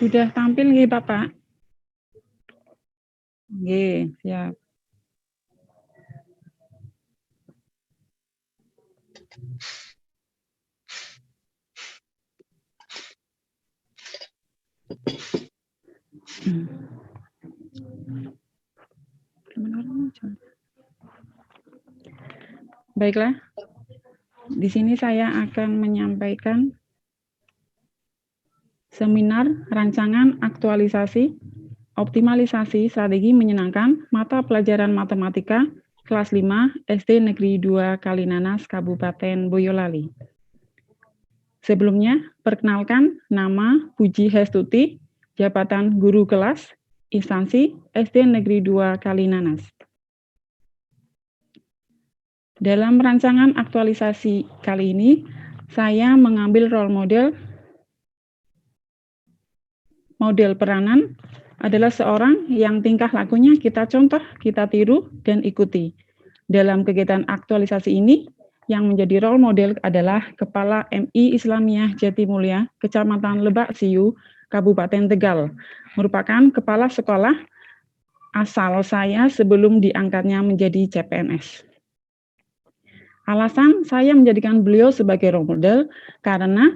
Sudah tampil nggih Bapak? Nggih, siap. Baiklah, di sini saya akan menyampaikan seminar rancangan aktualisasi optimalisasi strategi menyenangkan mata pelajaran matematika kelas 5 SD Negeri 2 Kalinanas Kabupaten Boyolali. Sebelumnya, perkenalkan nama Puji Hestuti, jabatan guru kelas, instansi SD Negeri 2 Kalinanas. Dalam rancangan aktualisasi kali ini, saya mengambil role model peranan adalah seorang yang tingkah lakunya kita contoh, kita tiru, dan ikuti. Dalam kegiatan aktualisasi ini, yang menjadi role model adalah Kepala MI Islamiyah Jatimulya, Kecamatan Lebak Siu, Kabupaten Tegal, merupakan kepala sekolah asal saya sebelum diangkatnya menjadi CPNS. Alasan saya menjadikan beliau sebagai role model karena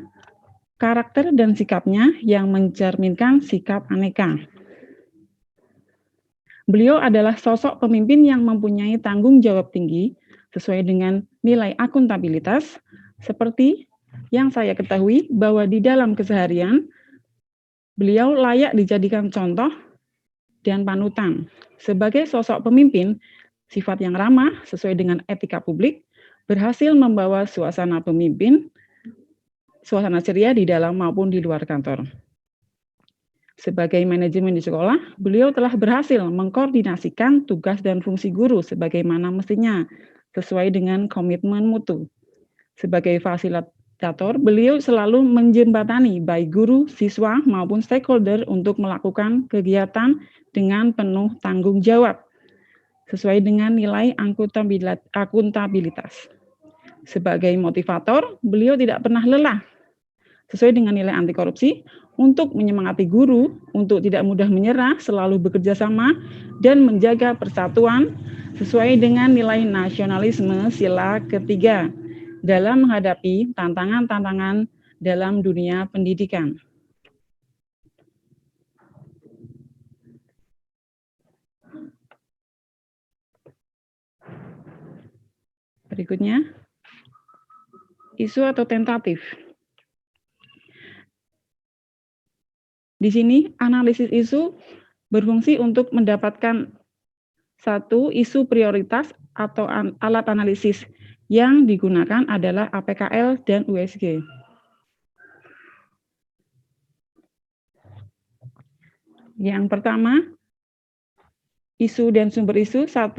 karakter dan sikapnya yang mencerminkan sikap aneka. Beliau adalah sosok pemimpin yang mempunyai tanggung jawab tinggi sesuai dengan nilai akuntabilitas, seperti yang saya ketahui bahwa di dalam keseharian, beliau layak dijadikan contoh dan panutan. Sebagai sosok pemimpin, sifat yang ramah sesuai dengan etika publik, berhasil membawa suasana ceria di dalam maupun di luar kantor. Sebagai manajemen di sekolah, beliau telah berhasil mengkoordinasikan tugas dan fungsi guru sebagaimana mestinya, sesuai dengan komitmen mutu. Sebagai fasilitator, beliau selalu menjembatani baik guru, siswa, maupun stakeholder untuk melakukan kegiatan dengan penuh tanggung jawab, sesuai dengan nilai akuntabilitas. Sebagai motivator, beliau tidak pernah lelah, sesuai dengan nilai anti korupsi, untuk menyemangati guru, untuk tidak mudah menyerah, selalu bekerja sama, dan menjaga persatuan, sesuai dengan nilai nasionalisme sila ketiga, dalam menghadapi tantangan-tantangan dalam dunia pendidikan. Berikutnya, isu atau tentatif. Di sini, analisis isu berfungsi untuk mendapatkan satu isu prioritas atau alat analisis yang digunakan adalah APKL dan USG. Yang pertama, isu dan sumber isu. 1.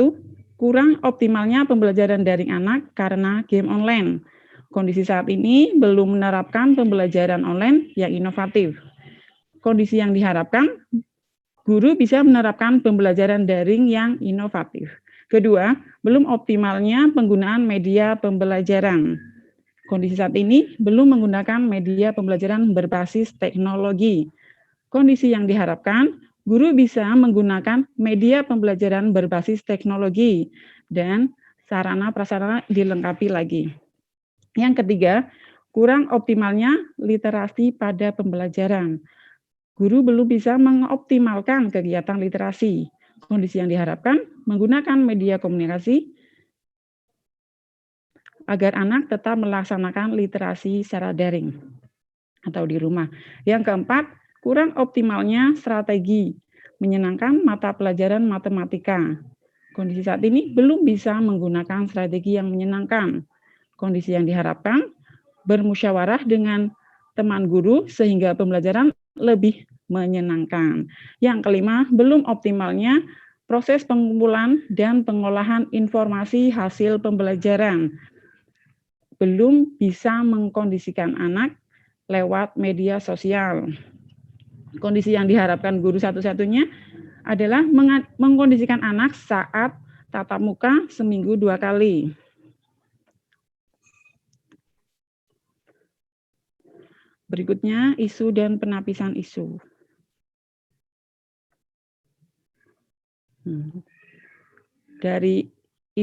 Kurang optimalnya pembelajaran daring anak karena game online. Kondisi saat ini belum menerapkan pembelajaran online yang inovatif. Kondisi yang diharapkan, guru bisa menerapkan pembelajaran daring yang inovatif. Kedua, belum optimalnya penggunaan media pembelajaran. Kondisi saat ini belum menggunakan media pembelajaran berbasis teknologi. Kondisi yang diharapkan, guru bisa menggunakan media pembelajaran berbasis teknologi dan sarana prasarana dilengkapi lagi. Yang ketiga, kurang optimalnya literasi pada pembelajaran. Guru belum bisa mengoptimalkan kegiatan literasi. Kondisi yang diharapkan, menggunakan media komunikasi agar anak tetap melaksanakan literasi secara daring atau di rumah. Yang keempat, kurang optimalnya strategi menyenangkan mata pelajaran matematika. Kondisi saat ini belum bisa menggunakan strategi yang menyenangkan. Kondisi yang diharapkan, bermusyawarah dengan teman guru sehingga pembelajaran lebih menyenangkan. Yang kelima, belum optimalnya proses pengumpulan dan pengolahan informasi hasil pembelajaran. Belum bisa mengkondisikan anak lewat media sosial. Kondisi yang diharapkan guru satu-satunya adalah mengkondisikan anak saat tatap muka seminggu 2 kali. Berikutnya, isu dan penapisan isu. Dari 5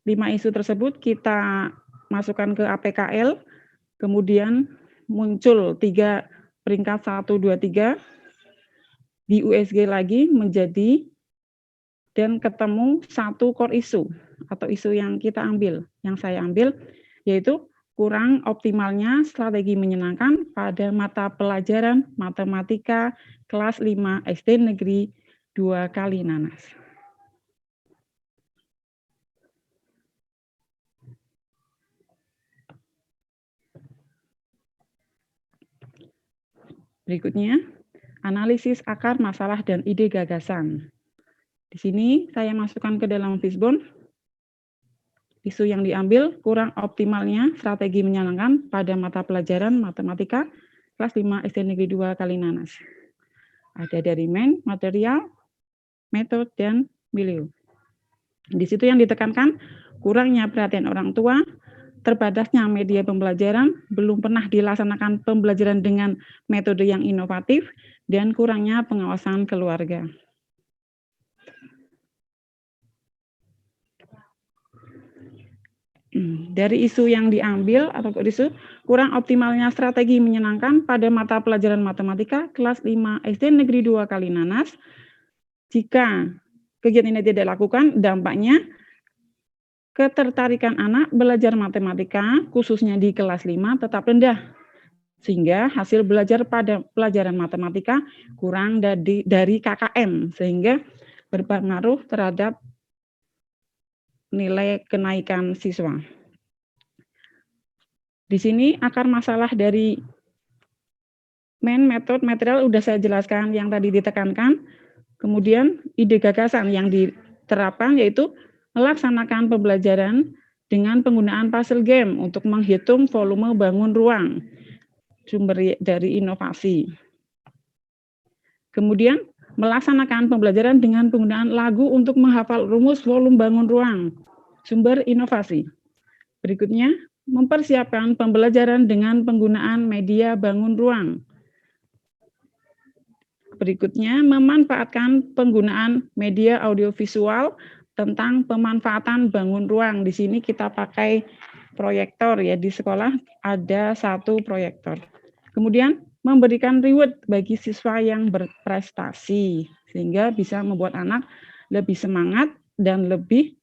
isu tersebut kita masukkan ke APKL, kemudian muncul 3 peringkat 1, 2, 3, di USG lagi menjadi dan ketemu 1 core isu atau isu yang kita ambil, yang saya ambil, yaitu kurang optimalnya strategi menyenangkan pada mata pelajaran matematika kelas 5 SD Negeri 2 Kalinanas. Berikutnya, analisis akar masalah dan ide gagasan. Di sini saya masukkan ke dalam fishbone. Isu yang diambil kurang optimalnya strategi menyenangkan pada mata pelajaran matematika kelas 5 SD Negeri 2 Kalinanas. Ada dari main, material, metode, dan milieu. Di situ yang ditekankan kurangnya perhatian orang tua, terbatasnya media pembelajaran, belum pernah dilaksanakan pembelajaran dengan metode yang inovatif, dan kurangnya pengawasan keluarga. Dari isu yang diambil atau isu kurang optimalnya strategi menyenangkan pada mata pelajaran matematika kelas 5 SD Negeri 2 Kalinanas. Jika kegiatan ini tidak dilakukan, dampaknya ketertarikan anak belajar matematika khususnya di kelas 5 tetap rendah. Sehingga hasil belajar pada pelajaran matematika kurang dari KKM, sehingga berpengaruh terhadap nilai kenaikan siswa. Di sini akar masalah dari main, metode, material sudah saya jelaskan yang tadi ditekankan. Kemudian ide gagasan yang diterapkan yaitu melaksanakan pembelajaran dengan penggunaan puzzle game untuk menghitung volume bangun ruang, sumber dari inovasi. Kemudian melaksanakan pembelajaran dengan penggunaan lagu untuk menghafal rumus volume bangun ruang, sumber inovasi. Berikutnya, mempersiapkan pembelajaran dengan penggunaan media bangun ruang. Berikutnya, memanfaatkan penggunaan media audiovisual tentang pemanfaatan bangun ruang. Di sini kita pakai proyektor ya, di sekolah ada 1 proyektor. Kemudian memberikan reward bagi siswa yang berprestasi, sehingga bisa membuat anak lebih semangat dan lebih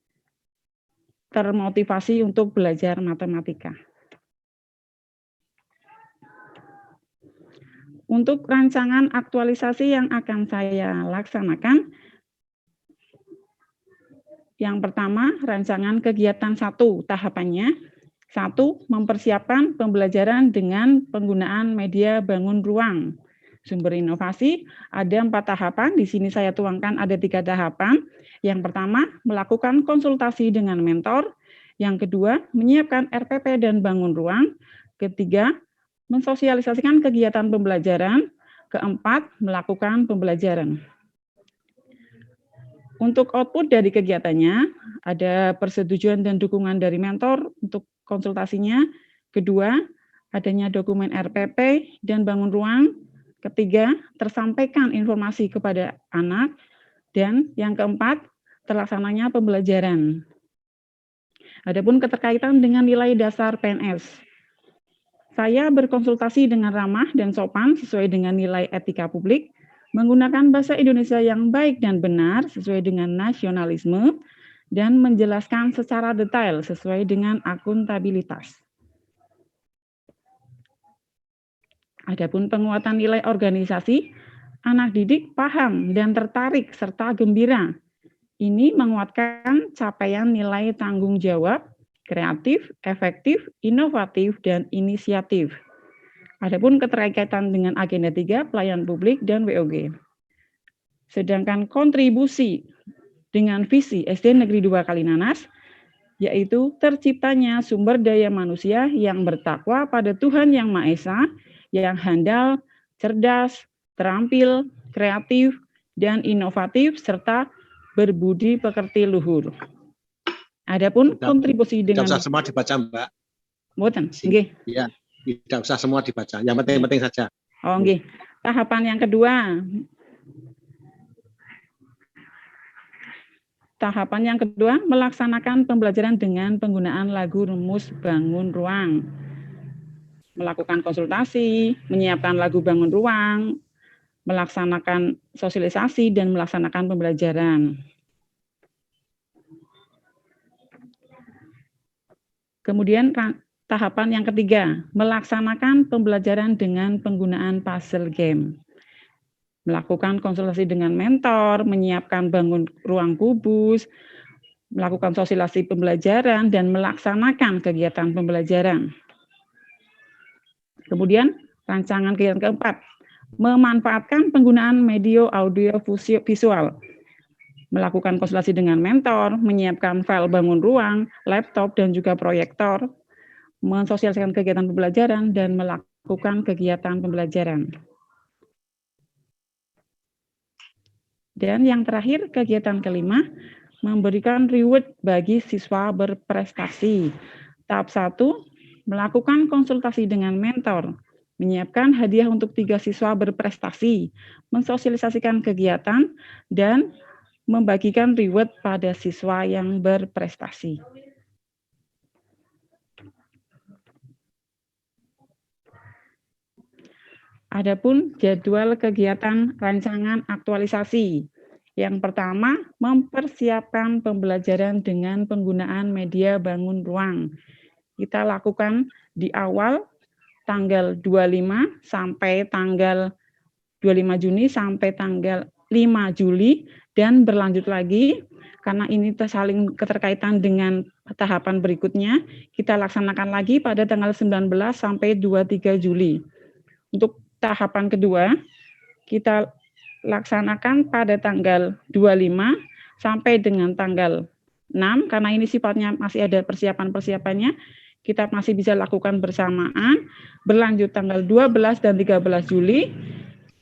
termotivasi untuk belajar matematika. Untuk rancangan aktualisasi yang akan saya laksanakan, yang pertama, rancangan kegiatan 1, tahapannya. 1, mempersiapkan pembelajaran dengan penggunaan media bangun ruang. Sumber inovasi, ada 4 tahapan, di sini saya tuangkan ada 3 tahapan. Yang pertama, melakukan konsultasi dengan mentor. Yang kedua, menyiapkan RPP dan bangun ruang. Ketiga, mensosialisasikan kegiatan pembelajaran. Keempat, melakukan pembelajaran. Untuk output dari kegiatannya, ada persetujuan dan dukungan dari mentor untuk konsultasinya. Kedua, adanya dokumen RPP dan bangun ruang. Ketiga, tersampaikan informasi kepada anak. Dan yang keempat, terlaksananya pembelajaran. Adapun keterkaitan dengan nilai dasar PNS. Saya berkonsultasi dengan ramah dan sopan sesuai dengan nilai etika publik, menggunakan bahasa Indonesia yang baik dan benar sesuai dengan nasionalisme, dan menjelaskan secara detail sesuai dengan akuntabilitas. Adapun penguatan nilai organisasi, anak didik paham dan tertarik serta gembira. Ini menguatkan capaian nilai tanggung jawab, kreatif, efektif, inovatif, dan inisiatif. Adapun keterkaitan dengan agenda 3, pelayanan publik dan WOG. Sedangkan kontribusi dengan visi SD Negeri 2 Kalinanas, yaitu terciptanya sumber daya manusia yang bertakwa pada Tuhan Yang Maha Esa, yang handal, cerdas, terampil, kreatif, dan inovatif, serta berbudi pekerti luhur. Adapun kontribusi dengan... Tidak usah semua dibaca, Mbak. Mboten, nggih. Iya. Tidak usah semua dibaca, yang penting-penting saja. Oh, nggih. Tahapan yang kedua. Tahapan yang kedua, melaksanakan pembelajaran dengan penggunaan lagu rumus bangun ruang. Melakukan konsultasi, menyiapkan lagu bangun ruang, melaksanakan sosialisasi, dan melaksanakan pembelajaran. Kemudian tahapan yang ketiga, melaksanakan pembelajaran dengan penggunaan puzzle game. Melakukan konsultasi dengan mentor, menyiapkan bangun ruang kubus, melakukan sosialisasi pembelajaran, dan melaksanakan kegiatan pembelajaran. Kemudian, rancangan kegiatan keempat, memanfaatkan penggunaan media audio visual. Melakukan konsultasi dengan mentor, menyiapkan file bangun ruang, laptop, dan juga proyektor, mensosialisasikan kegiatan pembelajaran, dan melakukan kegiatan pembelajaran. Dan yang terakhir, kegiatan kelima, memberikan reward bagi siswa berprestasi. Tahap 1, melakukan konsultasi dengan mentor, menyiapkan hadiah untuk 3 siswa berprestasi, mensosialisasikan kegiatan, dan membagikan reward pada siswa yang berprestasi. Adapun jadwal kegiatan rancangan aktualisasi. Yang pertama, mempersiapkan pembelajaran dengan penggunaan media bangun ruang. Kita lakukan di awal tanggal 25 sampai tanggal 25 Juni sampai tanggal 5 Juli dan berlanjut lagi karena ini saling keterkaitan dengan tahapan berikutnya, kita laksanakan lagi pada tanggal 19 sampai 23 Juli. Untuk tahapan kedua, kita laksanakan pada tanggal 25 sampai dengan tanggal 6, karena ini sifatnya masih ada persiapan-persiapannya, kita masih bisa lakukan bersamaan, berlanjut tanggal 12 dan 13 Juli,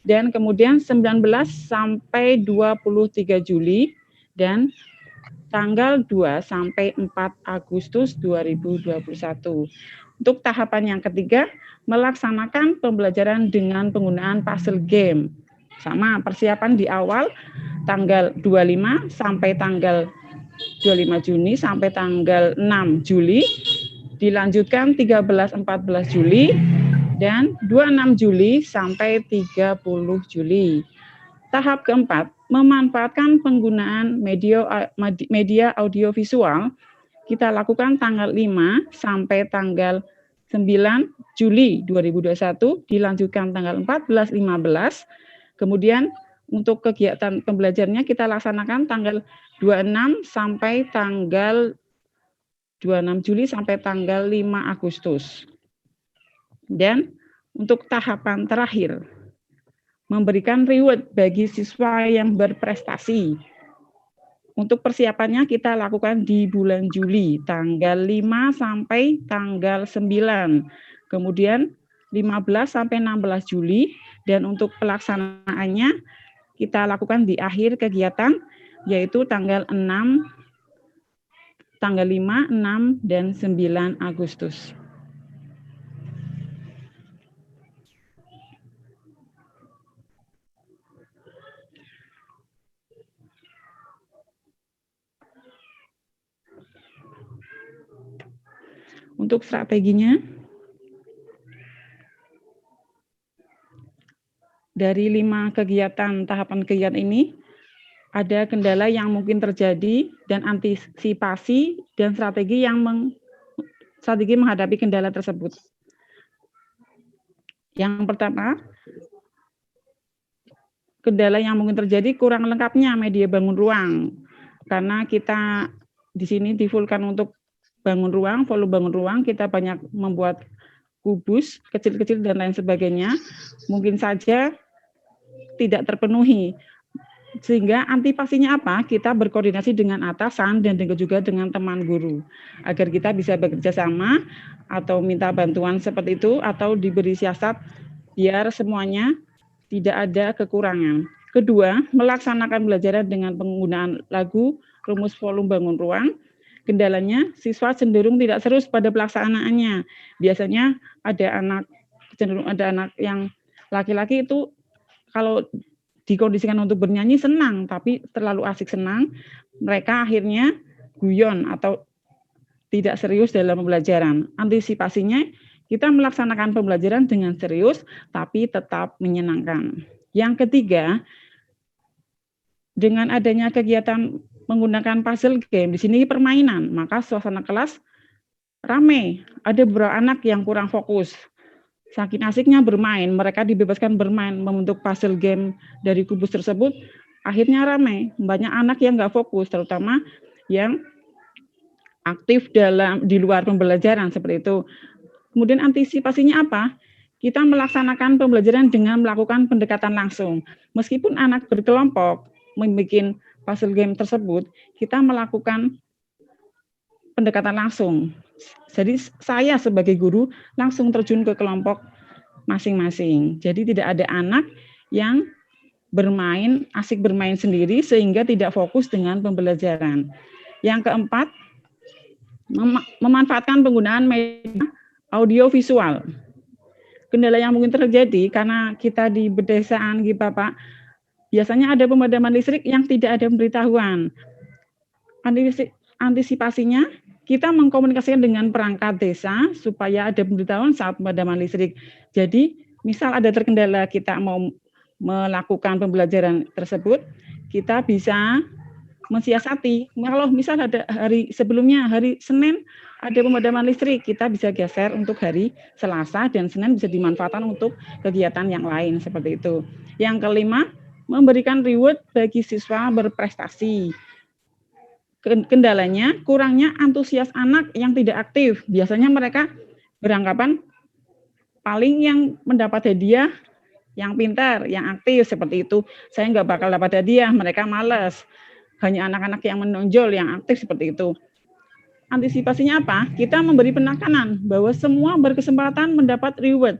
dan kemudian 19 sampai 23 Juli, dan tanggal 2 sampai 4 Agustus 2021. Untuk tahapan yang ketiga, melaksanakan pembelajaran dengan penggunaan puzzle game. Sama, persiapan di awal tanggal 25 sampai tanggal 25 Juni sampai tanggal 6 Juli, dilanjutkan 13-14 Juli, dan 26 Juli sampai 30 Juli. Tahap keempat, memanfaatkan penggunaan media audiovisual. Kita lakukan tanggal 5 sampai tanggal 9 Juli 2021, dilanjutkan tanggal 14-15. Kemudian untuk kegiatan pembelajarannya kita laksanakan tanggal 26 sampai tanggal 26 Juli sampai tanggal 5 Agustus. Dan untuk tahapan terakhir, memberikan reward bagi siswa yang berprestasi. Untuk persiapannya kita lakukan di bulan Juli, tanggal 5 sampai tanggal 9. Kemudian 15 sampai 16 Juli, dan untuk pelaksanaannya kita lakukan di akhir kegiatan, yaitu tanggal 6, tanggal 5, 6, dan 9 Agustus. Untuk strateginya, dari 5 kegiatan tahapan kegiatan ini, ada kendala yang mungkin terjadi dan antisipasi dan strategi menghadapi kendala tersebut. Yang pertama, kendala yang mungkin terjadi kurang lengkapnya media bangun ruang. Karena kita di sini difulkan untuk bangun ruang, volume bangun ruang, kita banyak membuat kubus kecil-kecil dan lain sebagainya, mungkin saja tidak terpenuhi. Sehingga antisipasinya apa? Kita berkoordinasi dengan atasan dan juga dengan teman guru agar kita bisa bekerja sama atau minta bantuan seperti itu atau diberi siasat biar semuanya tidak ada kekurangan. Kedua, melaksanakan pembelajaran dengan penggunaan lagu rumus volume bangun ruang. Kendalanya siswa cenderung tidak serius pada pelaksanaannya. Biasanya ada anak yang laki-laki itu kalau dikondisikan untuk bernyanyi senang, tapi terlalu asik senang, mereka akhirnya guyon atau tidak serius dalam pembelajaran. Antisipasinya, kita melaksanakan pembelajaran dengan serius, tapi tetap menyenangkan. Yang ketiga, dengan adanya kegiatan menggunakan puzzle game, di sini permainan, maka suasana kelas ramai. Ada beberapa anak yang kurang fokus. Saking asiknya bermain, mereka dibebaskan bermain membentuk puzzle game dari kubus tersebut, akhirnya ramai. Banyak anak yang nggak fokus, terutama yang aktif di luar pembelajaran seperti itu. Kemudian antisipasinya apa? Kita melaksanakan pembelajaran dengan melakukan pendekatan langsung. Meskipun anak berkelompok membuat puzzle game tersebut, kita melakukan pendekatan langsung. Jadi saya sebagai guru langsung terjun ke kelompok masing-masing. Jadi tidak ada anak yang asik bermain sendiri sehingga tidak fokus dengan pembelajaran. Yang keempat, memanfaatkan penggunaan media audio visual. Kendala yang mungkin terjadi karena kita di pedesaan gitu Bapak, biasanya ada pemadaman listrik yang tidak ada pemberitahuan. Antisipasinya, kita mengkomunikasikan dengan perangkat desa supaya ada pemberitahuan saat pemadaman listrik. Jadi, misal ada terkendala kita mau melakukan pembelajaran tersebut, kita bisa mensiasati. Kalau misal ada hari sebelumnya, hari Senin, ada pemadaman listrik, kita bisa geser untuk hari Selasa dan Senin bisa dimanfaatkan untuk kegiatan yang lain seperti itu. Yang kelima, memberikan reward bagi siswa berprestasi. Kendalanya kurangnya antusias anak yang tidak aktif. Biasanya mereka beranggapan paling yang mendapat hadiah yang pintar, yang aktif seperti itu. Saya nggak bakal dapat hadiah, mereka malas. Hanya anak-anak yang menonjol, yang aktif seperti itu. Antisipasinya apa? Kita memberi penekanan bahwa semua berkesempatan mendapat reward.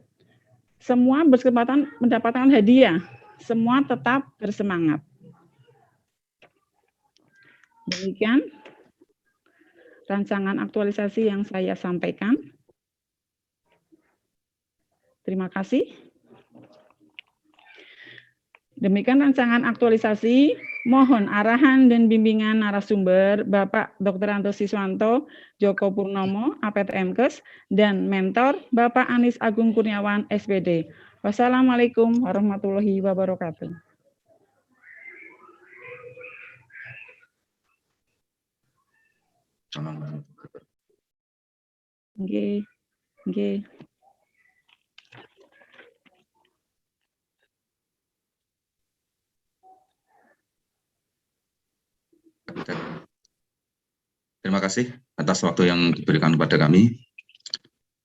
Semua berkesempatan mendapatkan hadiah. Semua tetap bersemangat. Demikian rancangan aktualisasi yang saya sampaikan. Terima kasih. Demikian rancangan aktualisasi. Mohon arahan dan bimbingan narasumber Bapak Dr. Anto Siswanto, Joko Purnomo, APTMKes, dan mentor Bapak Anis Agung Kurniawan, SPD. Wassalamualaikum warahmatullahi wabarakatuh. Nggih, nggih. Terima kasih atas waktu yang diberikan kepada kami.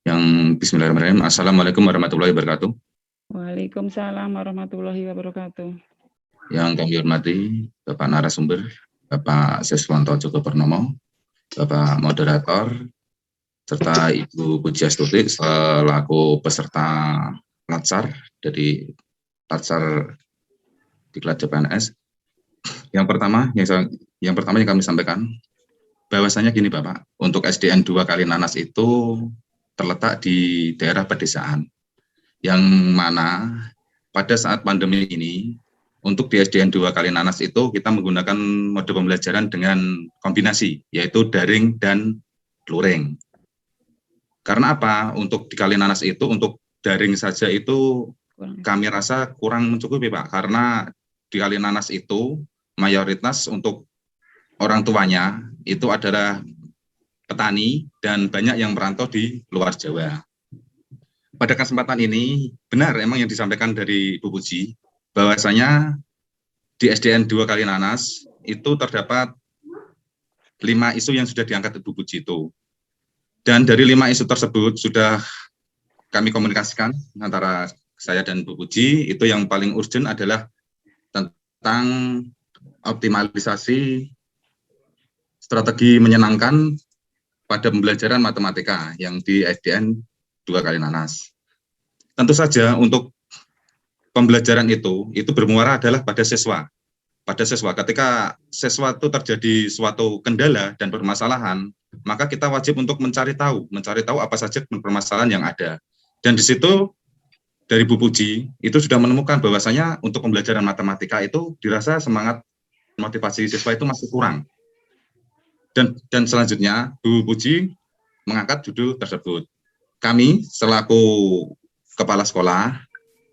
Yang Bismillahirrahmanirrahim. Assalamualaikum warahmatullahi wabarakatuh. Waalaikumsalam warahmatullahi wabarakatuh. Yang kami hormati Bapak narasumber, Bapak Siswanto Joko Purnomo, Bapak moderator, serta Ibu Pujiastuti selaku peserta Latsar dari Latsar Diklat CPNS. Yang pertama yang kami sampaikan, bahwasanya gini Bapak, untuk SDN 2 Kalinanas itu terletak di daerah pedesaan, yang mana pada saat pandemi ini, untuk di SDN 2 Kalinanas itu kita menggunakan mode pembelajaran dengan kombinasi, yaitu daring dan luring. Karena apa? Untuk di Kalinanas itu, untuk daring saja itu kami rasa kurang mencukupi Pak, karena di Kalinanas itu mayoritas untuk orang tuanya itu adalah petani dan banyak yang merantau di luar Jawa. Pada kesempatan ini, benar emang yang disampaikan dari Bu Puji, bahwasanya di SDN 2 Kalinanas itu terdapat 5 isu yang sudah diangkat Bu Puji itu. Dan dari 5 isu tersebut sudah kami komunikasikan antara saya dan Bu Puji, itu yang paling urgent adalah tentang optimalisasi strategi menyenangkan pada pembelajaran matematika yang di SDN 2 Kalinanas. Tentu saja untuk pembelajaran itu bermuara adalah pada siswa. Pada siswa, ketika siswa itu terjadi suatu kendala dan permasalahan, maka kita wajib untuk mencari tahu apa saja permasalahan yang ada. Dan di situ dari Bu Puji itu sudah menemukan bahwasanya untuk pembelajaran matematika itu dirasa semangat motivasi siswa itu masih kurang. Dan selanjutnya Bu Puji mengangkat judul tersebut. Kami selaku kepala sekolah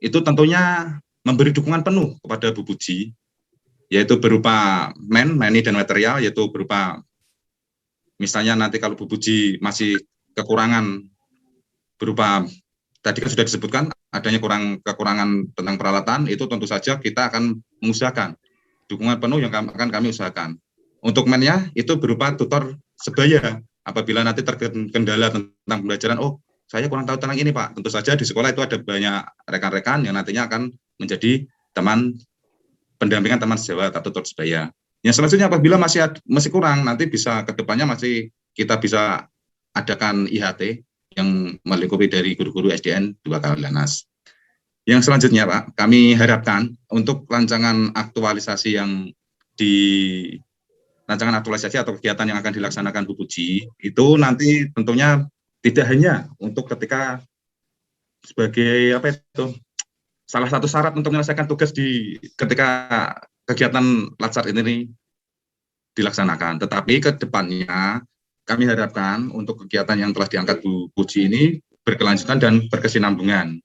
itu tentunya memberi dukungan penuh kepada Bu Puji, yaitu berupa money dan material, yaitu berupa misalnya nanti kalau Bu Puji masih kekurangan berupa tadi kan sudah disebutkan adanya kekurangan tentang peralatan, itu tentu saja kita akan mengusahakan dukungan penuh yang akan kami usahakan. Untuk mennya itu berupa tutor sebaya. Apabila nanti terkendala tentang pembelajaran, oh saya kurang tahu tentang ini Pak, tentu saja di sekolah itu ada banyak rekan-rekan yang nantinya akan menjadi teman pendampingan teman sejawat atau tutor sebaya. Yang selanjutnya apabila masih kurang, nanti bisa ke depannya masih kita bisa adakan IHT yang melingkupi dari guru-guru SDN 2 Kalilanas. Yang selanjutnya Pak, kami harapkan untuk rancangan aktualisasi atau kegiatan yang akan dilaksanakan Bu Puji itu nanti tentunya tidak hanya untuk ketika sebagai salah satu syarat untuk menyelesaikan tugas ketika kegiatan Latsar ini dilaksanakan, tetapi ke depannya kami harapkan untuk kegiatan yang telah diangkat Bu Puji ini berkelanjutan dan berkesinambungan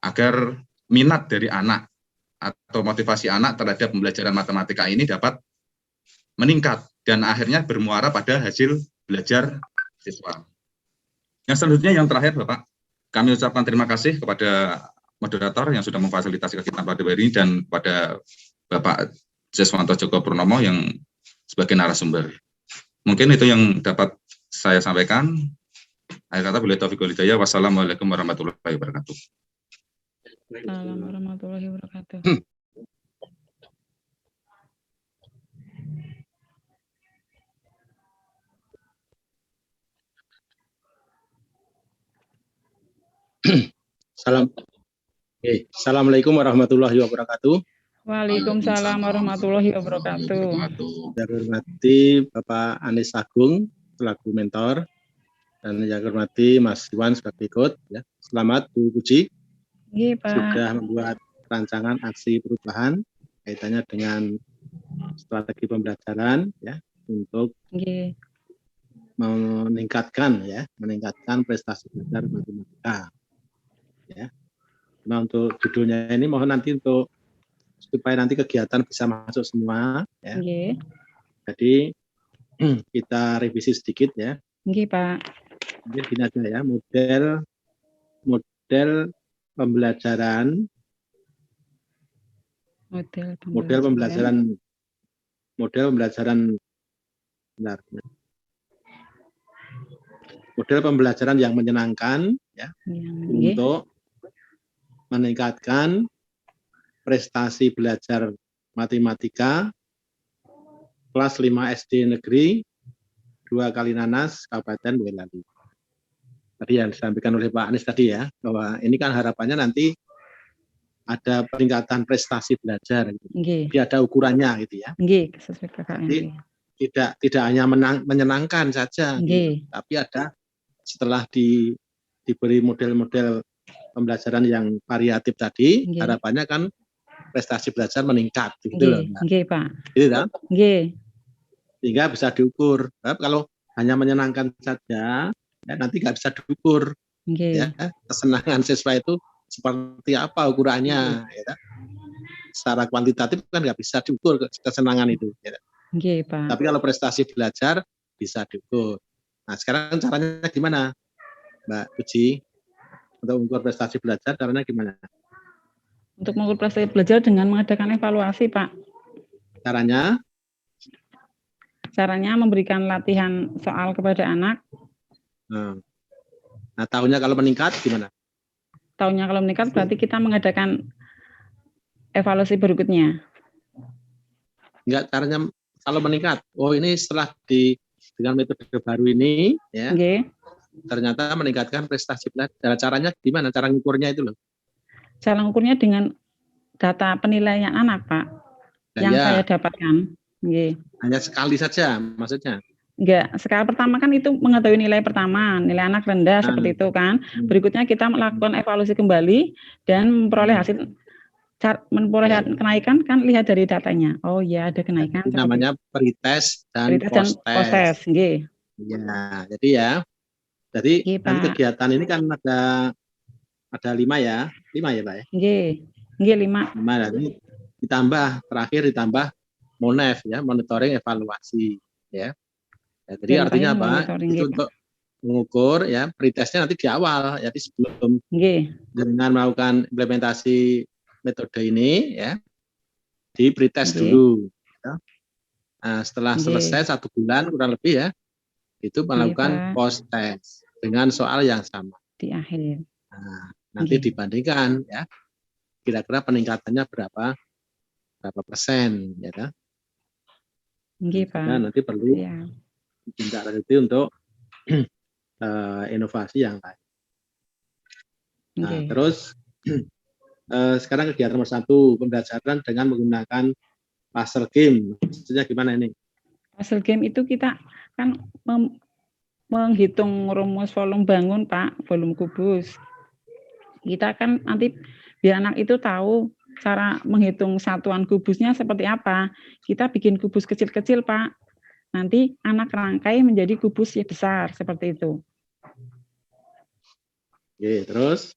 agar minat dari anak atau motivasi anak terhadap pembelajaran matematika ini dapat meningkat dan akhirnya bermuara pada hasil belajar siswa. Yang selanjutnya yang terakhir Bapak, kami ucapkan terima kasih kepada moderator yang sudah memfasilitasi kegiatan pada hari ini dan pada Bapak Siswanto Joko Purnomo yang sebagai narasumber. Mungkin itu yang dapat saya sampaikan. Akhir kata billahi taufiq wal hidayah. Wassalamualaikum warahmatullahi wabarakatuh. Assalamualaikum warahmatullahi wabarakatuh. Assalamualaikum warahmatullahi wabarakatuh. Waalaikumsalam warahmatullahi wabarakatuh. Yang hormati Bapak Anies Agung selaku mentor dan yang hormati Mas Iwan sebagai ikut. Ya. Selamat Bu Puji. Iya, Pak. Sudah membuat rancangan aksi perubahan kaitannya dengan strategi pembelajaran ya untuk meningkatkan prestasi belajar matematika. Ya. Nah untuk judulnya ini mohon nanti supaya nanti kegiatan bisa masuk semua. Ya. Jadi kita revisi sedikit ya. Pak. Jadi gini aja ya, model pembelajaran yang menyenangkan ya untuk meningkatkan prestasi belajar matematika kelas 5 SD negeri 2 Kalilanas Kabupaten Boyolali. Tadi yang disampaikan oleh Pak Anies tadi ya, bahwa ini kan harapannya nanti ada peningkatan prestasi belajar gitu. Jadi ada ukurannya gitu ya. Jadi tidak hanya menyenangkan saja gitu, tapi ada setelah diberi model-model pembelajaran yang variatif tadi, harapannya kan prestasi belajar meningkat gitu loh. Pak. Gitu kan? Sehingga bisa diukur. Kalau hanya menyenangkan saja, ya nanti nggak bisa diukur. Ya, kesenangan siswa itu seperti apa ukurannya. Ya. Secara kuantitatif kan nggak bisa diukur kesenangan itu. Ya. Pak. Tapi kalau prestasi belajar bisa diukur. Nah sekarang caranya gimana, Mbak Puji? Untuk mengukur prestasi belajar, caranya gimana? Untuk mengukur prestasi belajar dengan mengadakan evaluasi, Pak. Caranya? Caranya memberikan latihan soal kepada anak. Nah, tahunnya kalau meningkat gimana? Tahunnya kalau meningkat berarti kita mengadakan evaluasi berikutnya. Enggak, caranya kalau meningkat. Oh, ini setelah dengan metode baru ini, ya. Ternyata meningkatkan prestasi belajar. Caranya gimana? Cara ngukurnya itu loh. Cara ngukurnya dengan data penilaian anak, Pak. Yang saya dapatkan. Hanya sekali saja maksudnya. Enggak, skala pertama kan itu mengetahui nilai pertama, nilai anak rendah seperti itu kan. Berikutnya kita melakukan evaluasi kembali dan memperoleh hasil kenaikan kan lihat dari datanya. Oh ya, ada kenaikan. Itu namanya pretest dan post post-test. Nggih. Ya, jadi nanti kegiatan ini kan ada 5 ya. 5 ya, Pak ya? Nggih, 5. 5 nanti terakhir ditambah MONEV ya, monitoring evaluasi ya. Jadi artinya apa? Itu untuk mengukur ya, pretestnya nanti di awal, jadi sebelum dengan melakukan implementasi metode ini ya, di pretest dulu. Ya. Nah, setelah selesai 1 bulan kurang lebih ya, itu melakukan post test dengan soal yang sama di akhir. Nah, nanti dibandingkan ya, kira-kira peningkatannya berapa persen ya kan? Pak. Nanti perlu ditindaklanjuti untuk inovasi yang lain. Nah, terus sekarang kegiatan nomor 1, pembelajaran dengan menggunakan puzzle game. Maksudnya gimana ini? Puzzle game itu kita kan menghitung rumus volume bangun, Pak, volume kubus. Kita kan nanti biar anak itu tahu cara menghitung satuan kubusnya seperti apa. Kita bikin kubus kecil-kecil, Pak. Nanti anak rangkai menjadi kubus yang besar seperti itu. Oke, terus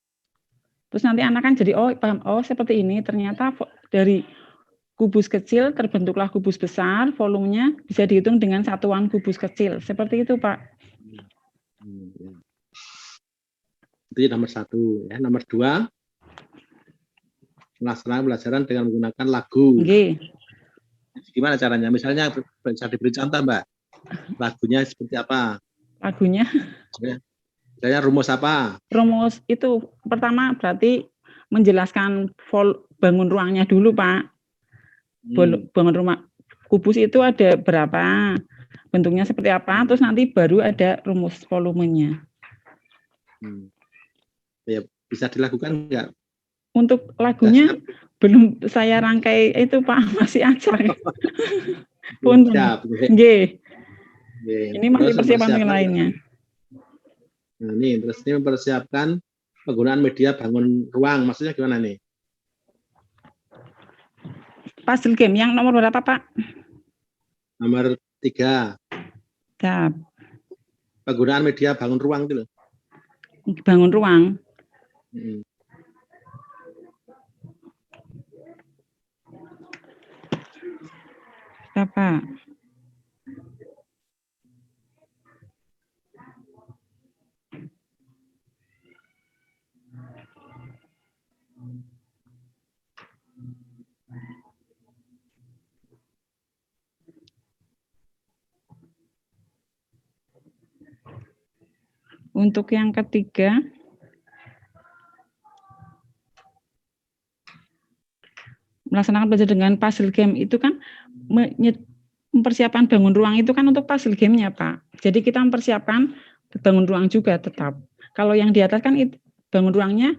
nanti anak kan jadi paham, seperti ini ternyata dari kubus kecil terbentuklah kubus besar, volumenya bisa dihitung dengan satuan kubus kecil. Seperti itu, Pak. Itu nomor 1 ya. Nomor 2, melaksanakan pelajaran dengan menggunakan lagu. Gimana caranya? Misalnya bisa diberi contoh, Mbak. Lagunya seperti apa? Lagunya? Misalnya rumus apa? Rumus itu pertama berarti menjelaskan bangun ruangnya dulu, Pak. Bangun rumah kubus itu ada berapa? Bentuknya seperti apa? Terus nanti baru ada rumus volumenya. Ya, bisa dilakukan enggak? Untuk lagunya belum saya rangkai itu, Pak, masih acak. Siap. Ini masih persiapan yang lainnya. Nah, ini terus ini mempersiapkan penggunaan media bangun ruang. Maksudnya gimana nih? Puzzle game yang nomor berapa, Pak? Nomor 3. Siap. Penggunaan media bangun ruang itu loh. Bangun ruang. Pak. Untuk yang ketiga, melaksanakan belajar dengan puzzle game itu kan mempersiapkan bangun ruang itu kan untuk puzzle game-nya, Pak. Jadi kita mempersiapkan bangun ruang juga tetap. Kalau yang di atas kan bangun ruangnya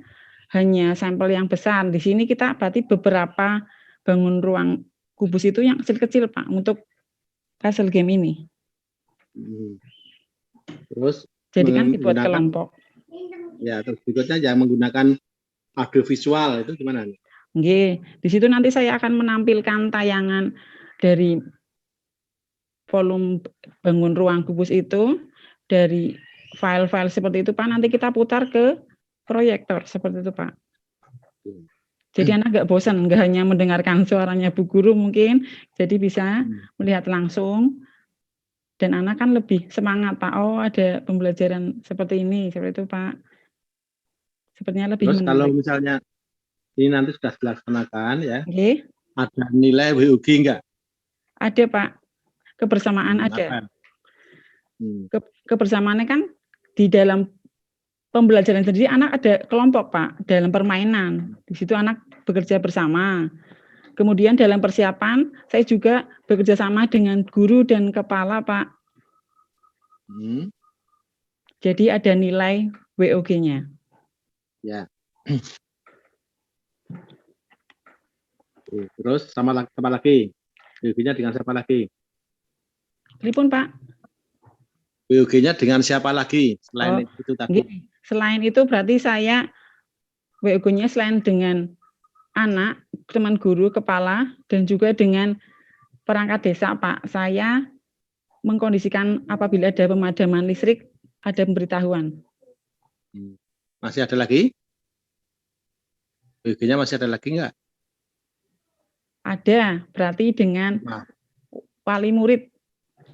hanya sampel yang besar. Di sini kita berarti beberapa bangun ruang kubus itu yang kecil-kecil, Pak, untuk puzzle game ini. Terus jadi kan dibuat kelompok. Ya, terus berikutnya yang menggunakan audiovisual itu gimana nih? Nggih, di situ nanti saya akan menampilkan tayangan dari volume bangun ruang kubus itu, dari file-file seperti itu, Pak. Nanti kita putar ke proyektor seperti itu, Pak. Jadi anak nggak bosan, nggak hanya mendengarkan suaranya Bu Guru mungkin, jadi bisa melihat langsung. Dan anak kan lebih semangat, Pak. Oh, ada pembelajaran seperti itu, Pak. Sepertinya lebih Terus menarik. kalau misalnya ini nanti sudah dilaksanakan ya, ada nilai WUG enggak? Ada, Pak. Kebersamaan ada. Kebersamaannya kan di dalam pembelajaran sendiri anak ada kelompok, Pak, dalam permainan. Di situ anak bekerja bersama. Kemudian dalam persiapan, saya juga bekerja sama dengan guru dan kepala, Pak. Jadi ada nilai WOG-nya. Ya. Terus sama lagi? WOG-nya dengan siapa lagi? Pripun, Pak? WOG-nya dengan siapa lagi selain itu tadi? Gini, selain itu berarti saya WOG-nya selain dengan anak, teman guru, kepala, dan juga dengan perangkat desa, Pak. Saya mengkondisikan apabila ada pemadaman listrik, ada pemberitahuan. Masih ada lagi? WOG-nya masih ada lagi nggak? Ada, berarti dengan wali murid.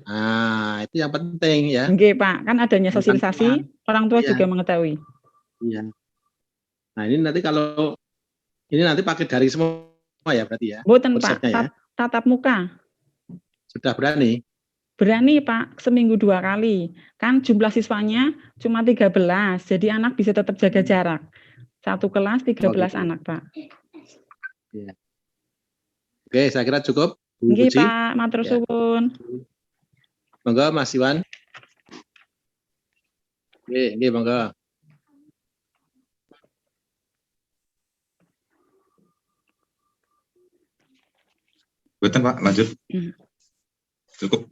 Nah, itu yang penting ya. Oke, Pak. Kan adanya sosialisasi, orang tua juga mengetahui. Iya. Nah, ini nanti kalau ini nanti pakai daring semua ya berarti ya? Boten, Pak. Ya? Tatap muka. Sudah berani? Berani, Pak. Seminggu 2 kali. Kan jumlah siswanya cuma 13, jadi anak bisa tetap jaga jarak. Satu kelas 13 anak, Pak. Ya. Oke, saya kira cukup. Nggih, Pak. Matur suwun. Monggo, Mas Iwan. Nggih, monggo. Betul, Pak, lanjut. Cukup.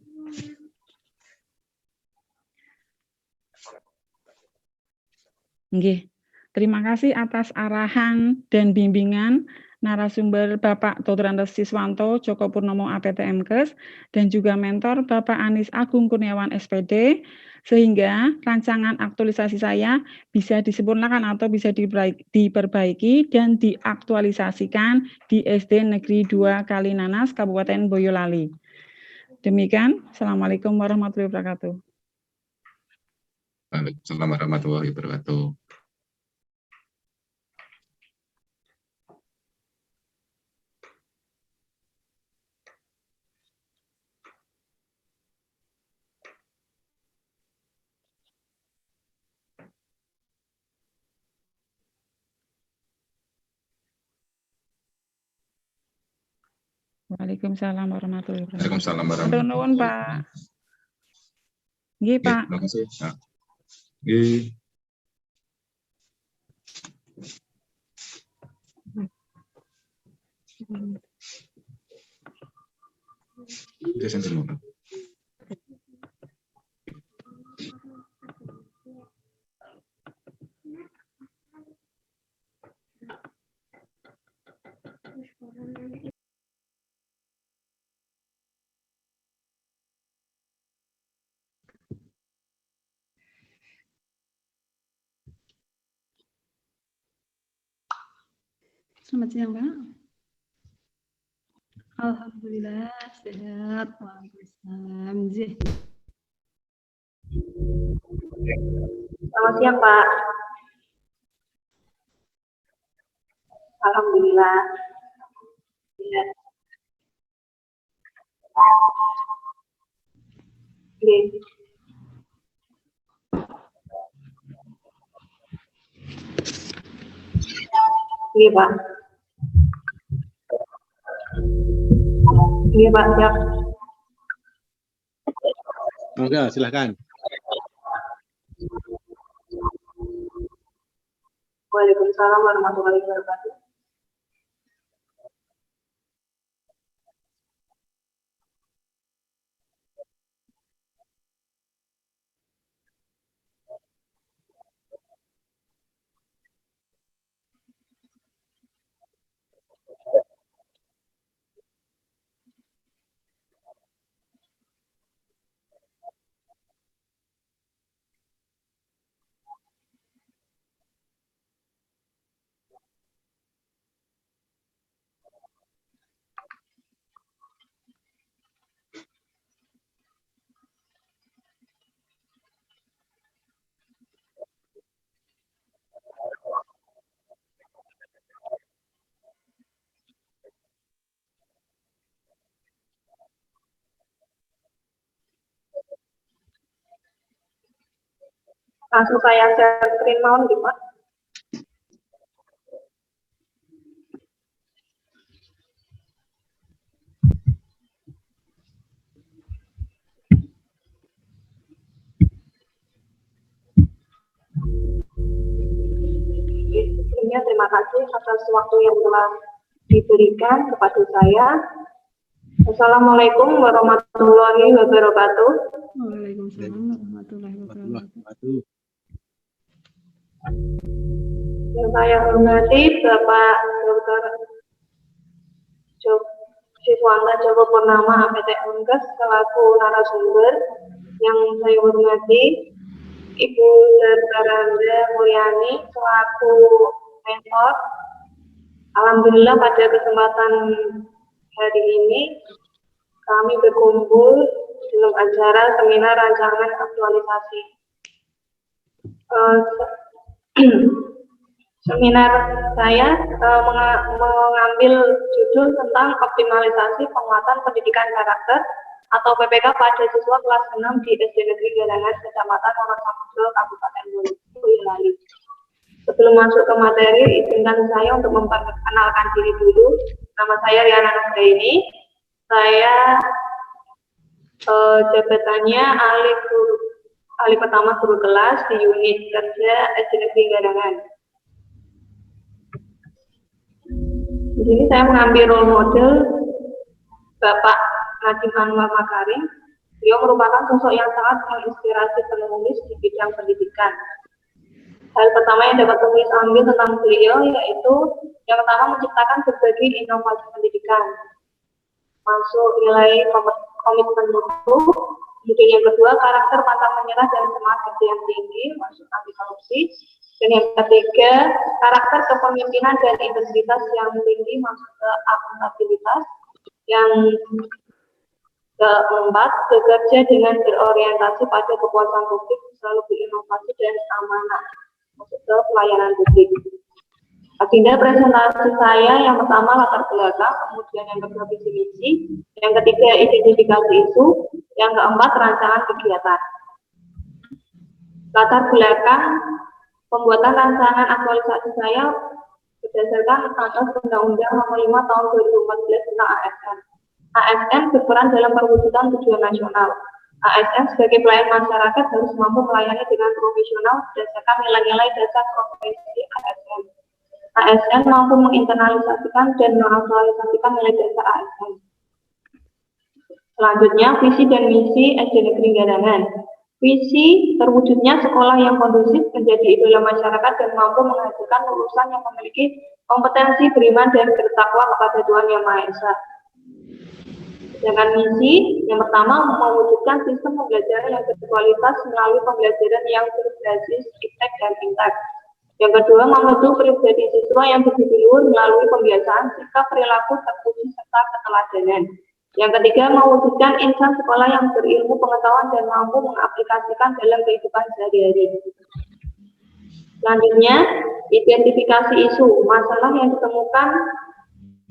Nggih. Terima kasih atas arahan dan bimbingan narasumber Bapak Dr. Andes Siswanto Joko Purnomo APTMKes dan juga mentor Bapak Anis Agung Kurniawan SPD, sehingga rancangan aktualisasi saya bisa disempurnakan atau bisa diperbaiki dan diaktualisasikan di SD Negeri 2 Kalinanas, Kabupaten Boyolali. Demikian, Assalamualaikum warahmatullahi wabarakatuh. Waalaikumsalam warahmatullahi wabarakatuh. Waalaikumsalam warahmatullahi wabarakatuh. Waalaikumsalam warahmatullahi wabarakatuh. Nuwun, Pak. Nggih, Pak. Terima kasih. Nggih. Selamat siang, Pak. Alhamdulillah sehat. Waalaikumsalam. Selamat siang, Pak. Alhamdulillah. Ya. Iya, Pak. Iya, Pak, siap. Monggo, silakan. Waalaikumsalam warahmatullahi wabarakatuh. Langsung saya share screen mau nih, Pak. Sebelumnya terima kasih atas waktu yang telah diberikan kepada saya Assalamualaikum warahmatullahi wabarakatuh. Waalaikumsalam warahmatullahi wabarakatuh. Yang saya hormati Bapak Dr. Siswanta Joko Purnama APT Unkes selaku narasumber. Yang saya hormati Ibu Dr. Randa Mulyani selaku mentor. Alhamdulillah pada kesempatan hari ini kami berkumpul dalam acara seminar rancangan aktualisasi. Seminar saya mengambil judul tentang optimalisasi penguatan pendidikan karakter atau PPK pada siswa kelas 6 di SD Negeri Garangan, Kecamatan Wonosamudo, Kabupaten Boyolali. Sebelum masuk ke materi, izinkan saya untuk memperkenalkan diri dulu. Nama saya Riana Nusraini. Saya jabatannya ahli pertama guru kelas di unit kerja SD Negeri Garangan. Di sini saya mengambil role model Bapak Nadiem Anwar Makarim. Beliau merupakan sosok yang sangat menginspirasi penulis di bidang pendidikan. Hal pertama yang dapat kami ambil tentang beliau yaitu yang pertama menciptakan berbagai inovasi pendidikan, masuk nilai komitmen mutu. Kemudian yang kedua, karakter pantang menyerah dan semangat kerja yang tinggi, masuk anti korupsi. Dan yang ketiga, karakter kepemimpinan dan integritas yang tinggi, masuk ke akuntabilitas. Yang keempat, bekerja dengan berorientasi pada kepuasan publik, selalu berinovasi dan amanah, masuk ke pelayanan publik. Agenda presentasi saya yang pertama latar belakang, kemudian yang kedua visi misi, yang ketiga identifikasi isu, yang keempat rancangan kegiatan. Latar belakang pembuatan rancangan aktualisasi saya berdasarkan atas Undang-Undang Nomor 5 Tahun 2014 tentang ASN. ASN berperan dalam perwujudan tujuan nasional. ASN sebagai pelayan masyarakat harus mampu melayani dengan profesional berdasarkan nilai-nilai dasar profesi ASN. ASN mampu menginternalisasikan dan mengaktualisasikan nilai dasar ASN. Selanjutnya, visi dan misi SD Negeri Garangan. Visi terwujudnya sekolah yang kondusif menjadi idola masyarakat dan mampu menghasilkan lulusan yang memiliki kompetensi beriman dan bertakwa kepada Tuhan Yang Maha Esa. Sedangkan misi yang pertama mewujudkan sistem pembelajaran yang berkualitas melalui pembelajaran yang berbasis iptek dan intek. Yang kedua, membentuk pribadi siswa yang berbudi luhur melalui pembiasaan sikap perilaku terpuji serta keteladanan. Yang ketiga, mewujudkan insan sekolah yang berilmu pengetahuan dan mampu mengaplikasikan dalam kehidupan sehari-hari. Selanjutnya, identifikasi isu masalah yang ditemukan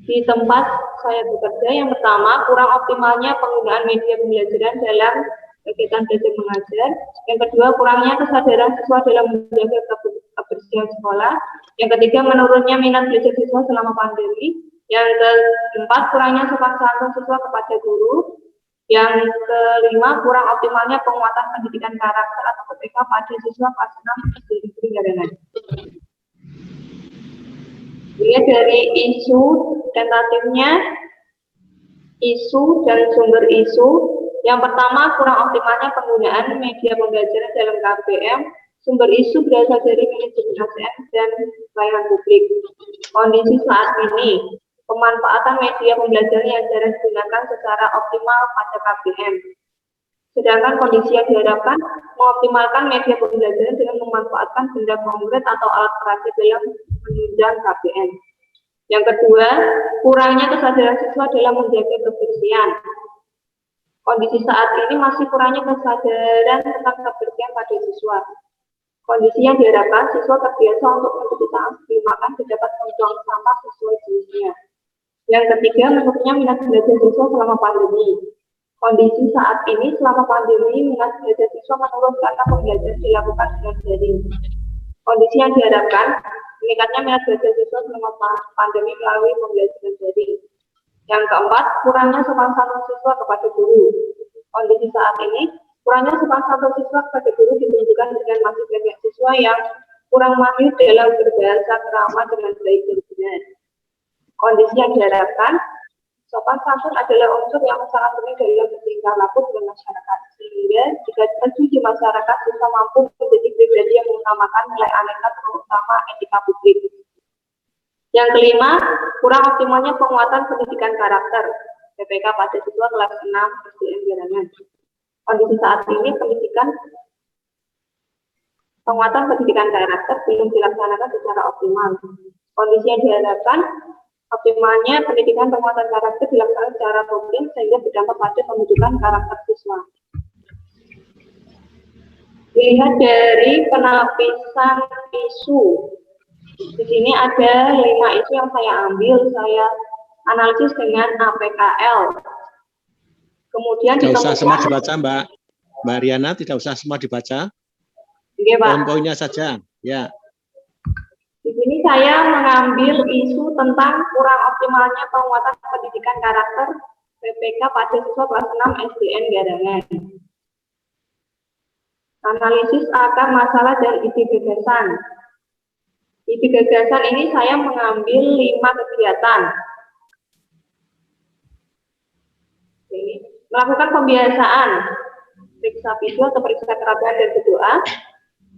di tempat saya bekerja. Yang pertama, kurang optimalnya penggunaan media pembelajaran dalam kegiatan belajar mengajar. Yang kedua, kurangnya kesadaran siswa dalam menjaga kebersihan sekolah. Yang ketiga, menurunnya minat belajar siswa selama pandemi. Yang keempat, kurangnya sopan santun siswa kepada guru. Yang kelima, kurang optimalnya penguatan pendidikan karakter atau PPK pada siswa kelas 6 SD Negeri Garangan. Dilihat dari isu tentatifnya, isu dan sumber isu. Yang pertama, kurang optimalnya penggunaan media pembelajaran dalam KBM. Sumber isu berasal dari manajemen ASN dan pelayanan publik. Kondisi saat ini, pemanfaatan media pembelajaran yang jarang digunakan secara optimal pada KBM. Sedangkan kondisi yang diharapkan mengoptimalkan media pembelajaran dengan memanfaatkan benda konkret atau alat peragam dalam menunjang KBM. Yang kedua, kurangnya kesadaran siswa dalam menjaga kebersihan. Kondisi saat ini masih kurangnya kesadaran tentang kebersihan pada siswa. Kondisi yang diharapkan siswa terbiasa untuk mencuci tangan sebelum makan dan dapat membuang sampah sesuai jenisnya. Yang ketiga, menurunnya minat belajar siswa selama pandemi. Kondisi saat ini selama pandemi minat belajar siswa menurun karena pembelajaran dilakukan dengan daring. Kondisi yang diharapkan meningkatnya minat belajar siswa selama pandemi melalui pembelajaran daring. Yang keempat, kurangnya sopan santun siswa kepada guru. Kondisi saat ini, kurangnya sopan santun siswa kepada guru ditunjukkan dengan masih banyak siswa yang kurang mahir dalam berbahasa krama dengan baik dan benar. Kondisi yang diharapkan, Sopan santun adalah unsur yang sangat penting dalam bertingkah laku dengan masyarakat, sehingga jika terjadi di masyarakat bisa mampu menjadi pribadi yang mengutamakan nilai aneka terutama etika publik. Yang kelima, kurang optimalnya penguatan pendidikan karakter PPK pada siswa kelas 6 SDN Garangan. Kondisi saat ini penguatan pendidikan karakter belum dilaksanakan secara optimal. Kondisi yang diharapkan optimalnya pendidikan penguatan karakter dilaksanakan secara rutin sehingga berdampak pada pembentukan karakter siswa. Lihat dari penapisan isu. Di sini ada 5 isu yang saya ambil, saya analisis dengan APKL. Kemudian tidak usah semua ditemukan, dibaca, Mbak Riana, tidak usah semua dibaca. Oke, Pak. Poin-poinnya saja. Ya. Di sini saya mengambil isu tentang kurang optimalnya penguatan pendidikan karakter PPK pada siswa kelas 6 SDN Garangan. Analisis akar masalah dan ide gagasan. Ide gagasan ini saya mengambil 5 kegiatan. Ini melakukan pembiasaan periksa video atau periksa kerabat dan berdoa.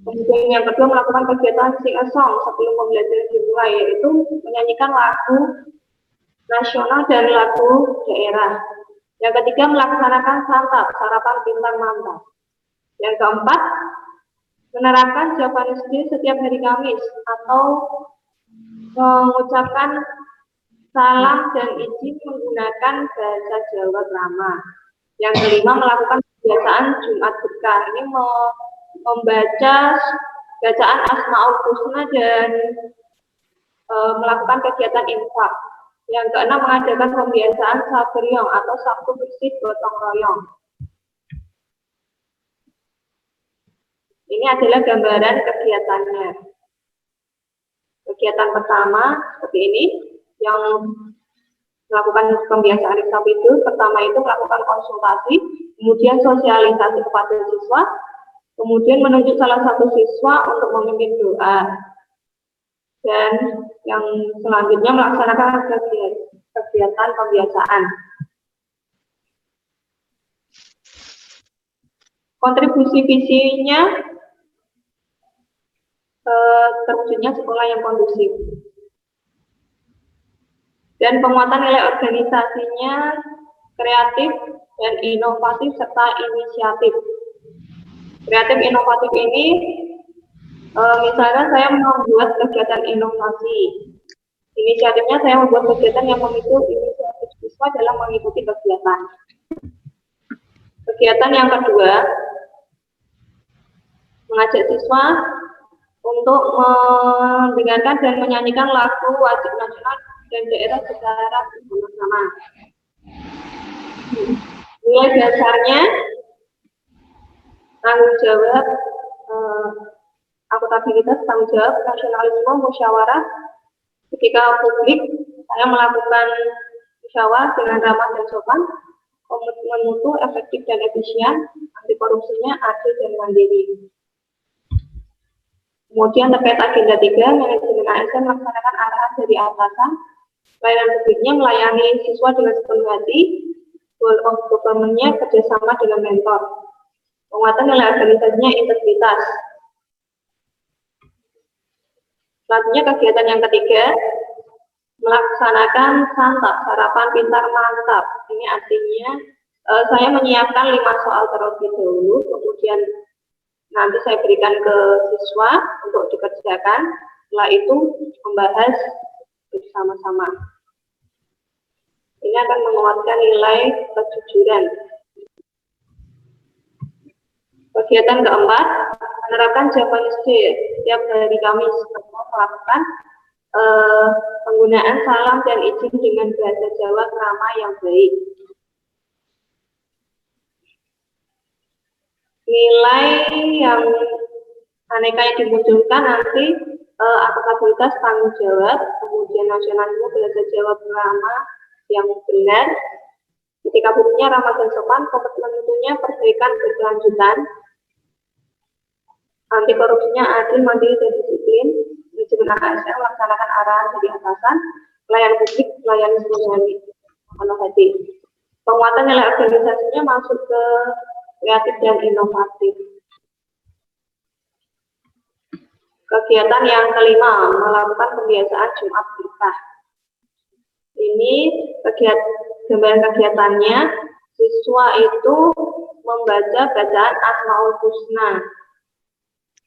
Kemudian yang kedua melakukan kegiatan sing a song sebelum pembelajaran dimulai, yaitu menyanyikan lagu nasional dan lagu daerah. Yang ketiga melaksanakan santap sarapan pintar mantap. Yang keempat menerapkan Japanese Day setiap hari Kamis atau mengucapkan salam dan izin menggunakan bahasa Jawa Krama. Yang kelima melakukan kebiasaan Jumat Berkah. Ini membaca bacaan Asmaul Husna dan melakukan kegiatan infak. Yang keenam mengadakan pembiasaan Saberyong atau Sabtu Bersih Gotong Royong. Ini adalah gambaran kegiatannya. Kegiatan pertama seperti ini, yang melakukan pembiasaan itu. Pertama itu melakukan konsultasi, kemudian sosialisasi kepada siswa, kemudian menunjuk salah satu siswa untuk memimpin doa, dan yang selanjutnya melaksanakan kegiatan pembiasaan. Kontribusi visinya terwujudnya sekolah yang kondusif, dan penguatan nilai organisasinya kreatif dan inovatif serta inisiatif. Kreatif inovatif ini misalnya saya membuat kegiatan inovasi. Inisiatifnya saya membuat kegiatan yang memicu inisiatif siswa dalam mengikuti kegiatan. Kegiatan yang kedua, mengajak siswa untuk mendengarkan dan menyanyikan lagu wajib nasional dan daerah secara bersama-sama. Nilai dasarnya tanggung jawab, akuntabilitas, tanggung jawab, nasionalisme, musyawarah. Ketika publik, saya melakukan musyawarah dengan ramah dan sopan, komitmen mutu, efektif dan efisien, anti korupsinya adil dan mandiri. Kemudian terkait agenda 3, manajemen ASN melaksanakan arahan dari atasan, pelayanan publiknya melayani siswa dengan sepenuh hati, goal of government-nya kerjasama dengan mentor. Penguatan nilai organisasinya integritas. Selanjutnya kegiatan yang ketiga, melaksanakan santap, sarapan pintar mantap. Ini artinya saya menyiapkan 5 soal terlebih dahulu, kemudian nanti saya berikan ke siswa untuk dikerjakan. Setelah itu membahas bersama-sama. Ini akan menguatkan nilai kejujuran. Kegiatan keempat, menerapkan Japanese Day setiap hari Kamis, melakukan penggunaan salam dan izin dengan bahasa Jawa Krama yang baik. Nilai yang aneka yang dimunculkan nanti akuntabilitas, tanggung jawab, kemudian nasionalisme, bahasa Jawa Krama yang benar, ketika bukunya ramah dan sopan, komitmen mutunya perbaikan berkelanjutan, anti korupsinya adil, mandiri dan disiplin, manajemen ASN melaksanakan arahan dari atasan, pelayanan publik, pelayanan sosial. inovatif. Penguatan nilai organisasinya masuk ke kreatif dan inovatif. Kegiatan yang kelima, melakukan kebiasaan Jumat Berkah. Ini gambaran kegiatannya, siswa itu membaca bacaan Asmaul Husna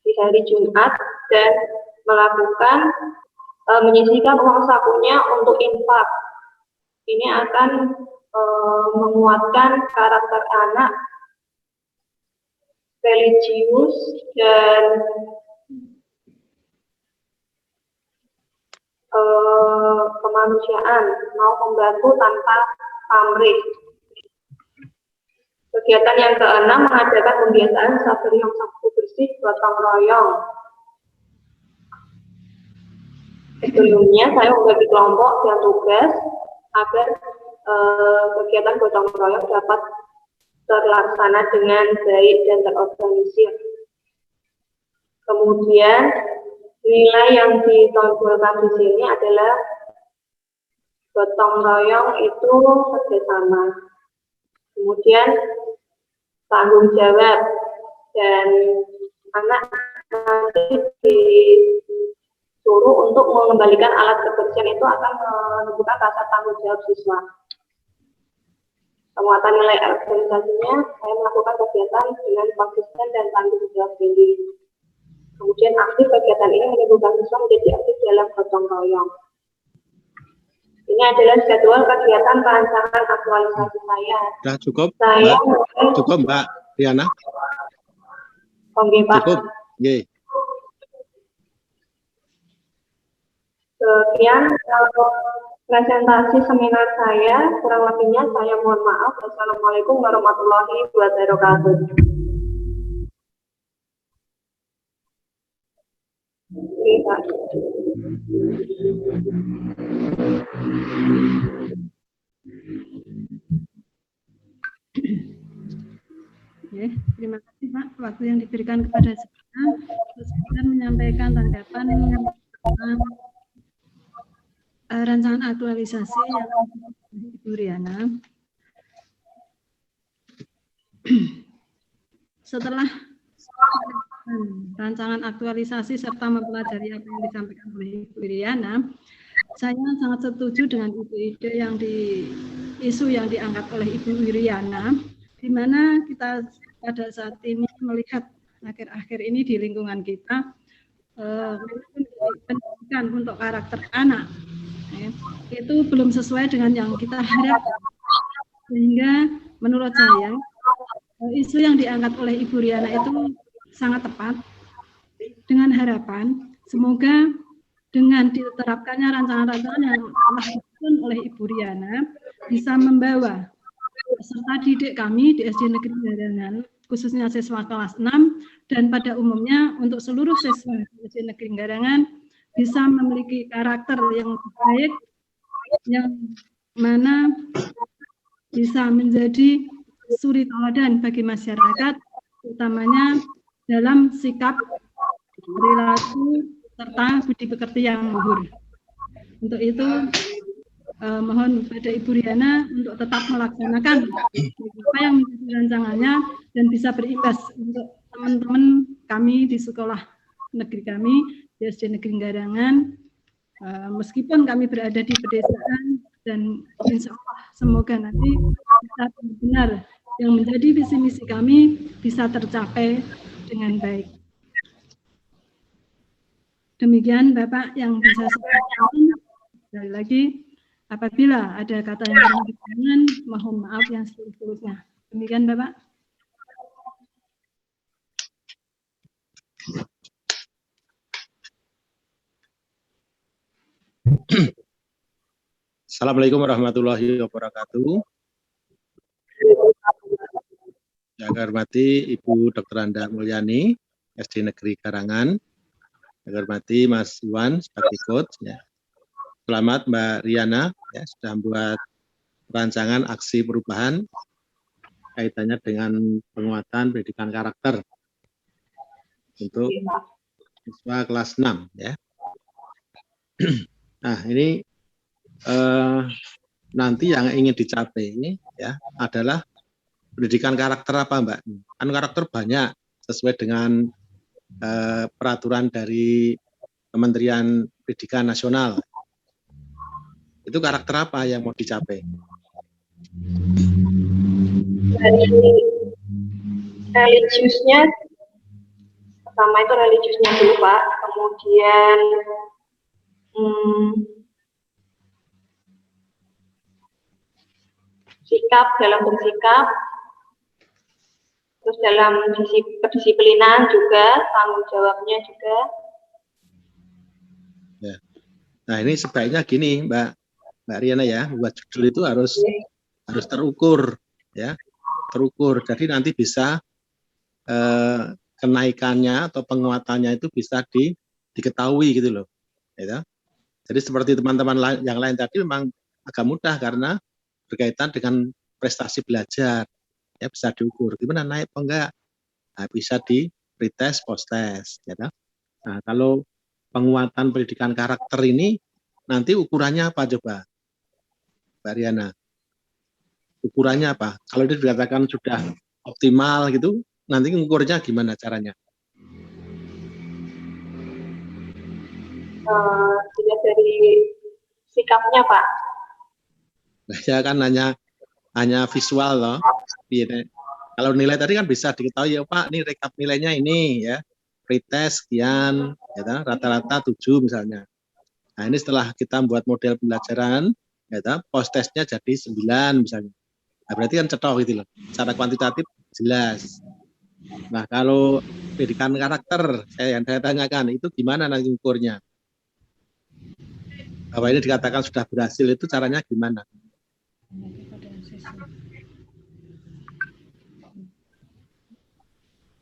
di hari Jumat dan melakukan menyisihkan uang sakunya untuk infak. Ini akan menguatkan karakter anak, religius, dan kemanusiaan, mau membantu tanpa pamrih. Kegiatan yang keenam, mengadakan kebiasaan sabar yang sabtu bersih gotong royong. Sebelumnya saya membagi kelompok dan tugas agar kegiatan gotong royong dapat terlaksana dengan baik dan terorganisir. Kemudian nilai yang ditonjolkan di sini adalah gotong royong itu kerjasama. Kemudian tanggung jawab, dan anak nanti disuruh untuk mengembalikan alat kebersihan itu akan menunjukkan rasa tanggung jawab siswa. Penguatan nilai organisasinya, saya melakukan kegiatan dengan konsisten dan tanggung jawab tinggi. Kemudian aktif kegiatan ini menimbulkan siswa menjadi aktif dalam gotong royong. Ini adalah jadwal kegiatan perancangan aktualisasi saya. Sudah cukup, saya Mbak? Cukup, Mbak Riana? Oke, Pak. Cukup? Ye. Sekian presentasi seminar saya. Kurang lebihnya saya mohon maaf. Wassalamualaikum warahmatullahi wabarakatuh. Oke, Pak. Oke, terima kasih Pak. Waktu yang diberikan kepada saya, saya menyampaikan tanggapan tentang rancangan aktualisasi yang Ibu Riana. Setelah rancangan aktualisasi serta mempelajari apa yang disampaikan oleh Ibu Riana, saya sangat setuju dengan ide-ide isu yang diangkat oleh Ibu Riana, di mana kita pada saat ini melihat akhir-akhir ini di lingkungan kita pendidikan untuk karakter anak itu belum sesuai dengan yang kita harapkan, sehingga menurut saya isu yang diangkat oleh Ibu Riana itu sangat tepat, dengan harapan semoga dengan diterapkannya rancangan-rancangan yang telah disusun oleh Ibu Riana bisa membawa peserta didik kami di SD Negeri Garangan, khususnya siswa kelas 6 dan pada umumnya untuk seluruh siswa di SD Negeri Garangan bisa memiliki karakter yang baik, yang mana bisa menjadi suri tauladan bagi masyarakat, utamanya dalam sikap, perilaku, serta budi pekerti yang luhur. Untuk itu, mohon pada Ibu Riana untuk tetap melaksanakan apa yang menjadi rancangannya dan bisa berimbas untuk teman-teman kami di sekolah negeri kami di SD Negeri Garangan, meskipun kami berada di pedesaan, dan insya Allah semoga nanti bisa benar yang menjadi visi misi kami bisa tercapai dengan baik. Demikian Bapak yang bisa saya sampaikan. Sekali lagi, apabila ada kata yang kurang berkenan, mohon maaf yang seterusnya. Demikian Bapak. Assalamualaikum warahmatullahi wabarakatuh. Yang saya hormati Ibu Dr. Anda Mulyani, SD Negeri Garangan. Yang saya hormati Mas Iwan sebagai coach. Ya. Selamat Mbak Riana, ya, sudah membuat rancangan aksi perubahan kaitannya dengan penguatan pendidikan karakter untuk siswa kelas 6. Ya. Nah, ini nanti yang ingin dicapai ya adalah pendidikan karakter apa, Mbak? Kan karakter banyak sesuai dengan peraturan dari Kementerian Pendidikan Nasional. Itu karakter apa yang mau dicapai? Dari religiusnya, pertama itu religiusnya dulu Pak, kemudian sikap dalam bersikap, terus dalam sisi kedisiplinan juga, tanggung jawabnya juga. Ya. Nah ini sebaiknya gini Mbak Riana ya, buat judul itu harus terukur ya, terukur. Jadi nanti bisa kenaikannya atau penguatannya itu bisa diketahui gitu loh. Ya. Jadi seperti teman-teman yang lain tadi memang agak mudah karena berkaitan dengan prestasi belajar, ya bisa diukur. Gimana naik apa enggak? Nah, bisa di pretest, post-test. Ya. Nah kalau penguatan pendidikan karakter ini nanti ukurannya apa coba, Mbak Riana? Ukurannya apa? Kalau dia dikatakan sudah optimal gitu, nanti ngukurnya gimana caranya? Tidak dari sikapnya Pak. Nah, ya kan hanya visual loh. Kalau nilai tadi kan bisa diketahui ya Pak, ini rekap nilainya ini ya, pretest sekian, ya, rata-rata 7 misalnya. Nah ini setelah kita buat model pembelajaran, ya, post testnya jadi 9 misalnya. Nah, berarti kan cetok gitu loh. Secara kuantitatif jelas. Nah kalau pendidikan karakter yang saya tanyakan itu gimana nanti ukurnya? Bahwa ini dikatakan sudah berhasil itu caranya gimana?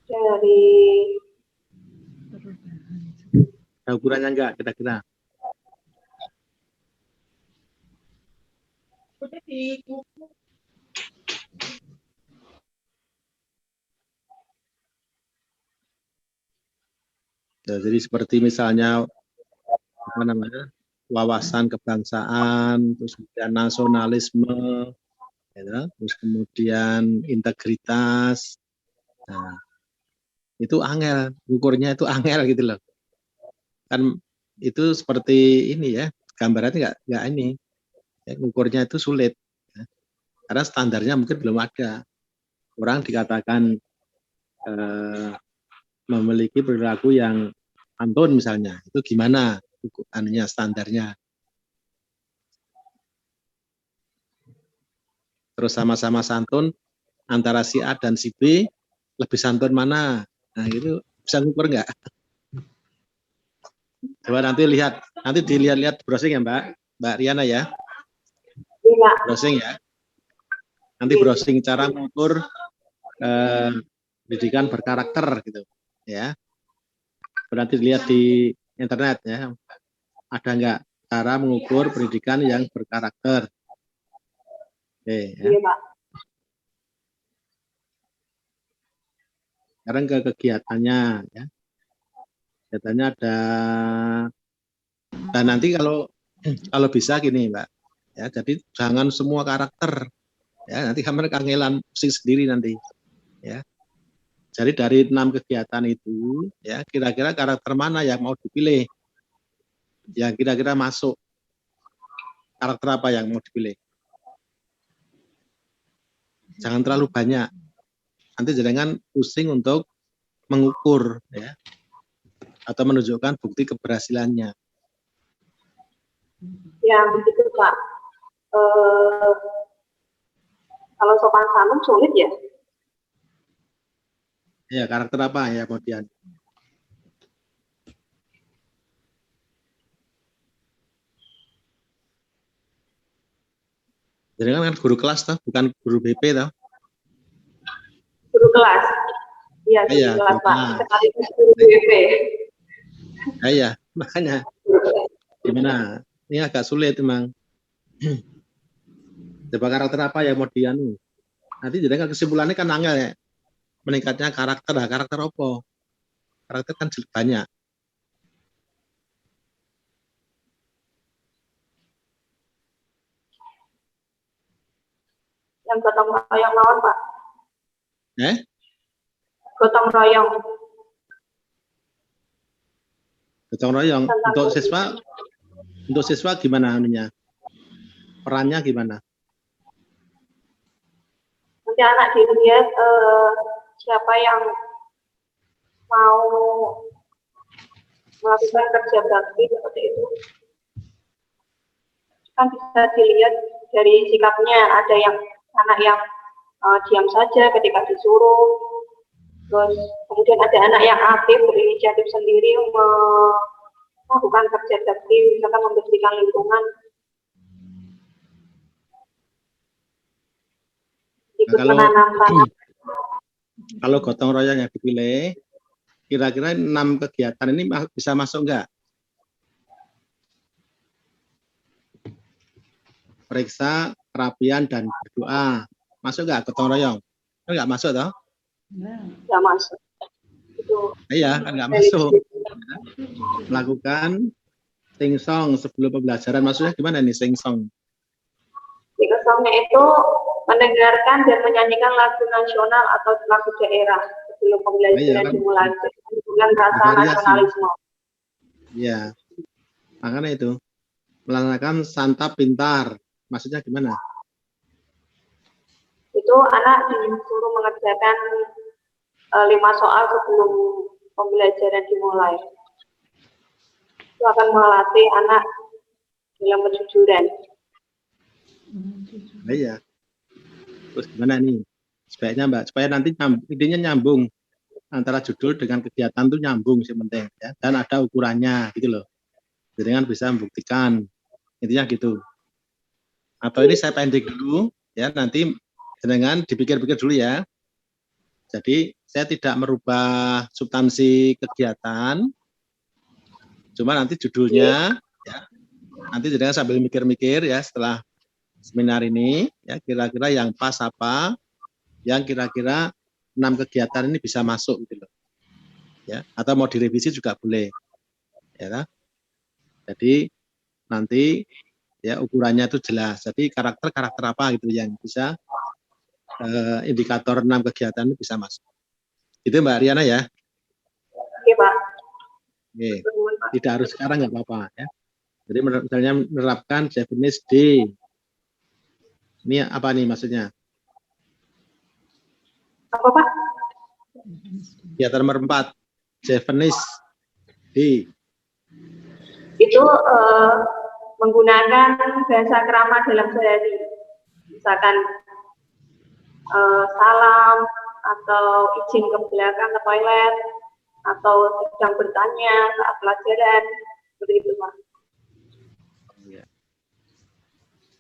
Dari Ada ukurannya enggak kira-kira? Ya, jadi seperti misalnya apa namanya, wawasan kebangsaan, terus kemudian nasionalisme, ya, terus kemudian integritas. Nah, itu angel, ukurnya itu angel gitu loh. Kan itu seperti ini ya, gambarannya nggak ini, ya, ukurnya itu sulit. Ya. Karena standarnya mungkin belum ada. Orang dikatakan memiliki perilaku yang santun misalnya, itu gimana anunya standarnya? Terus sama-sama santun antara si A dan si B lebih santun mana? Nah itu bisa ngukur nggak? Coba nanti dilihat browsing ya Mbak Riana ya, browsing ya. Nanti browsing cara mengukur pendidikan berkarakter gitu, ya. Nanti dilihat di internet ya, ada nggak cara mengukur pendidikan yang berkarakter? Oke, ya. Iya Pak. Sekarang ke kegiatannya ya. Kegiatannya ada, dan nanti kalau bisa gini Mbak, ya jadi jangan semua karakter, ya nanti kamu kangelan pusing sendiri nanti, ya. Jadi dari 6 kegiatan itu, ya kira-kira karakter mana yang mau dipilih, yang kira-kira masuk, karakter apa yang mau dipilih? Jangan terlalu banyak, nanti jangan pusing untuk mengukur, ya, atau menunjukkan bukti keberhasilannya. Ya begitu Pak. Kalau sopan santun sulit ya. Ya karakter apa ya kemudian? Jadi kan guru kelas toh, bukan guru BP toh? Guru kelas. Iya, Iya, guru kelas Pak. kelas. Sekaligus guru BP. Iya, makanya gimana? Ini agak sulit memang. Coba karakter apa yang mau dianu? Nanti jadi kesimpulannya kan angel ya. Meningkatnya karakter, lah karakter apa? Karakter kan banyak. Yang gotong royong lawan, Pak. Gotong royong. Gotong royong. Tentang Untuk siswa gimana anunya? Perannya gimana? Nanti anak dilihat siapa yang mau melakukan kerja bakti seperti itu. Kan bisa dilihat dari sikapnya, ada yang anak yang diam saja ketika disuruh, terus kemudian ada anak yang aktif berinisiatif sendiri melakukan kerja bakti, misalkan membersihkan lingkungan, ikut menanam tanam. Kalau gotong royong yang dipilih, kira-kira 6 kegiatan ini bisa masuk enggak? Periksa, kerapian, dan berdoa. Masuk enggak gotong royong? Enggak masuk toh? Enggak masuk. Itu. Iya, kan enggak masuk. Melakukan sing-song sebelum pembelajaran. Maksudnya gimana nih sing-song? Sing-songnya itu mendengarkan dan menyanyikan lagu nasional atau lagu daerah sebelum pembelajaran dimulai. Dengan rasa nasionalisme. Iya. Makanya itu. Melakukan santap pintar. Maksudnya gimana? Itu anak disuruh mengerjakan 5 soal sebelum pembelajaran dimulai. Itu akan melatih anak dalam kejujuran. Nah, iya. Terus gimana nih? Sebaiknya Mbak, supaya nanti intinya nyambung antara judul dengan kegiatan itu nyambung sih penting ya. Dan ada ukurannya gitu loh. Jadi kan bisa membuktikan. Intinya gitu. Atau ini saya pendek dulu ya, nanti dengan dipikir-pikir dulu ya. Jadi saya tidak merubah substansi kegiatan, cuma nanti judulnya ya. Nanti jangan sambil mikir-mikir ya setelah seminar ini ya, kira-kira yang pas apa, yang kira-kira 6 kegiatan ini bisa masuk gitu loh. Ya, atau mau direvisi juga boleh. Ya. Jadi nanti ya ukurannya itu jelas. Jadi karakter apa gitu yang bisa indikator 6 kegiatan itu bisa masuk. Itu Mbak Riana ya. Oke, Pak. Oke. Tidak harus sekarang nggak apa-apa ya. Jadi misalnya menerapkan Japanese D. Ini apa nih maksudnya? Apa, Pak? Kegiatan nomor 4, Japanese D. Itu menggunakan bahasa krama dalam sehari. Misalkan salam, atau izin ke belakang ke toilet, atau sedang bertanya saat pelajaran, seperti itu, Pak.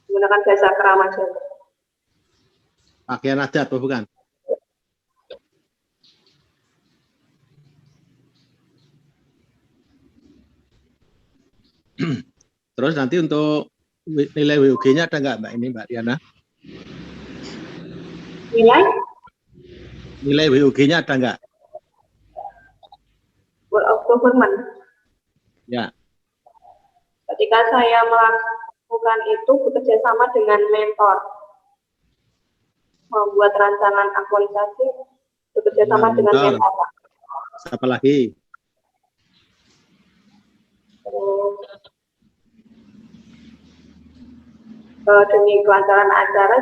Menggunakan bahasa krama Jawa. Pakaian adat atau bukan? Terus nanti untuk nilai WUG-nya ada nggak Mbak ini Mbak Diana? Nilai WUG-nya ada nggak? Word of government. Ya. Ketika saya melakukan itu bekerja sama dengan mentor, membuat rancangan aktualisasi bekerja sama dengan mentor. Siapa lagi? Demi kelancaran acara,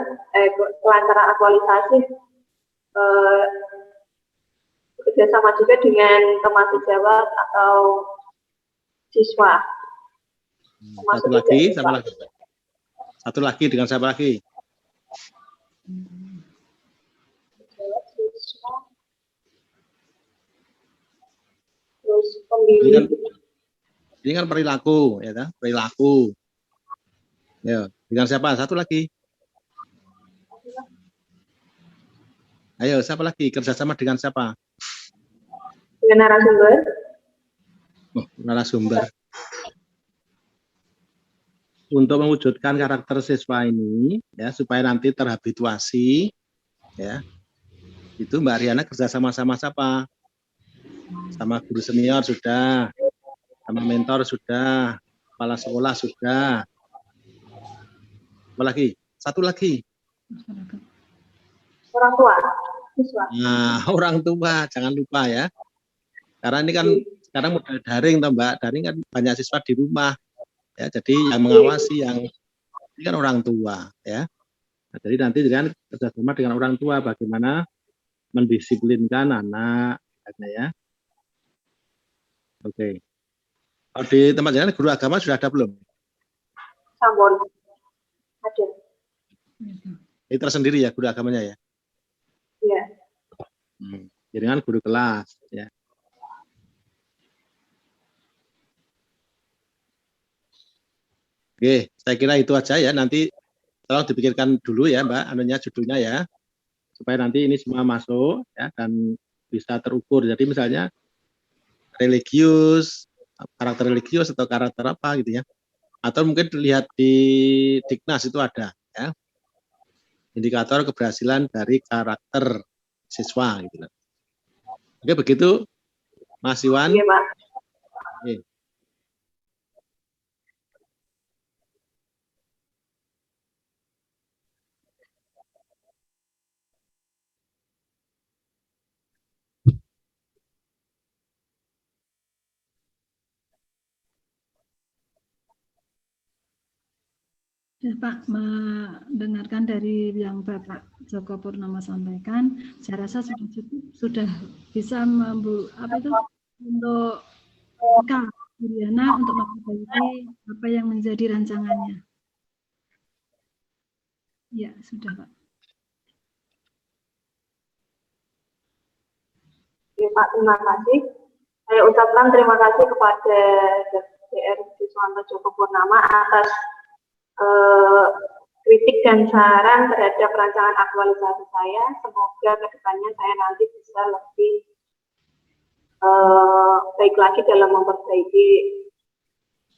kelancaran aktualisasi, bekerja sama juga dengan teman sejawat atau siswa. Satu lagi, siapa lagi? Satu lagi dengan siapa lagi? Terus pembimbing. Ini kan perilaku, ya kan? Perilaku. Ya, dengan siapa? Satu lagi. Ayo, siapa lagi? Kerjasama dengan siapa? Dengan narasumber. Oh, narasumber. Untuk mewujudkan karakter siswa ini, ya supaya nanti terhabituasi, ya itu Mbak Riana kerjasama sama siapa? Sama guru senior sudah, sama mentor sudah, kepala sekolah sudah. Apa lagi? Satu lagi. Orang tua, siswa. Nah, orang tua jangan lupa ya. Karena ini kan sekarang model daring toh Mbak. Daring kan banyak siswa di rumah. Ya, jadi yang mengawasi yang ini kan orang tua ya. Nah, jadi nanti dengan kerjasama dengan orang tua bagaimana mendisiplinkan anak ya. Oke. Kalau di tempat jalan guru agama sudah ada belum? Sampun. Ada. Ini tersendiri ya guru agamanya ya. Iya. Jadi kan guru kelas ya. Oke, saya kira itu aja ya. Nanti tolong dipikirkan dulu ya Mbak, anunya judulnya ya, supaya nanti ini semua masuk ya dan bisa terukur. Jadi misalnya religius, karakter religius atau karakter apa gitu ya. Atau mungkin lihat di Diknas itu ada ya, indikator keberhasilan dari karakter siswa gitu. Oke begitu Mas Iwan. Iya, Pak. Oke. Ya, Pak, mendengarkan dari yang Bapak Joko Purnomo sampaikan, saya rasa sudah cukup, sudah bisa untuk Kak Juliana untuk memperbaiki apa yang menjadi rancangannya. Ya, sudah, Pak. Oke, Pak, terima kasih. Saya ucapkan terima kasih kepada DR Siswanto Joko Purnama atas kritik dan saran terhadap rancangan aktualisasi saya. Semoga kedepannya saya nanti bisa lebih baik lagi dalam memperbaiki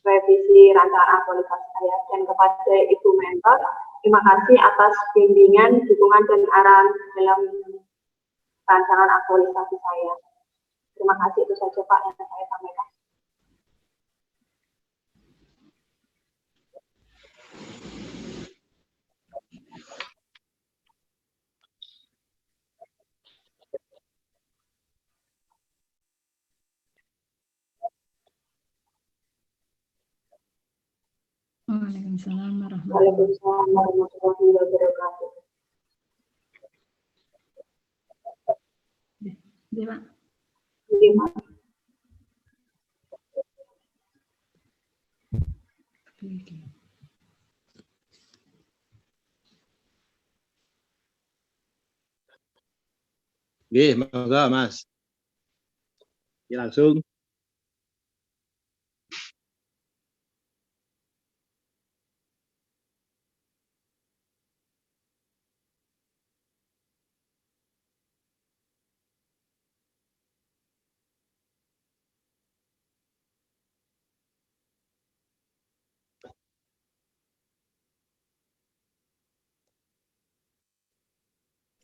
revisi rancangan aktualisasi saya. Dan kepada Ibu Mentor, terima kasih atas bimbingan, dukungan, dan arahan dalam rancangan aktualisasi saya. Terima kasih, itu saja Pak yang saya sampaikan. Waalaikumsalam warahmatullahi wabarakatuh. Ya, Pak. Iya, Pak. Oke, monggo Mas. Ya, langsung.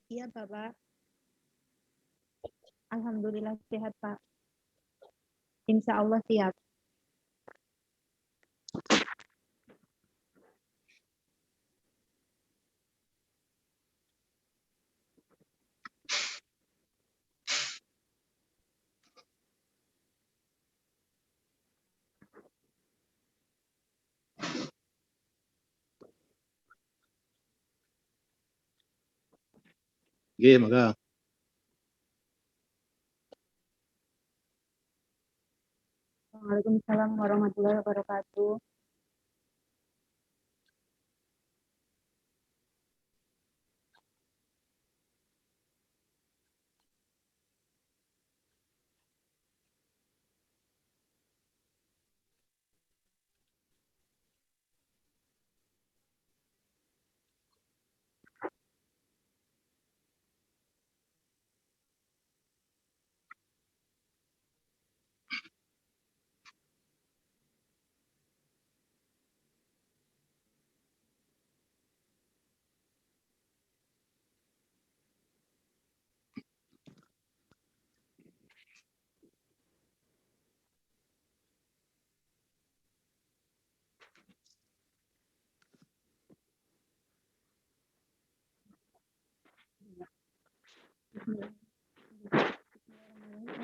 Iya, Bapak. Alhamdulillah sehat, Pak. Insya Allah siap. Oke, monggo. Waalaikumsalam warahmatullahi wabarakatuh.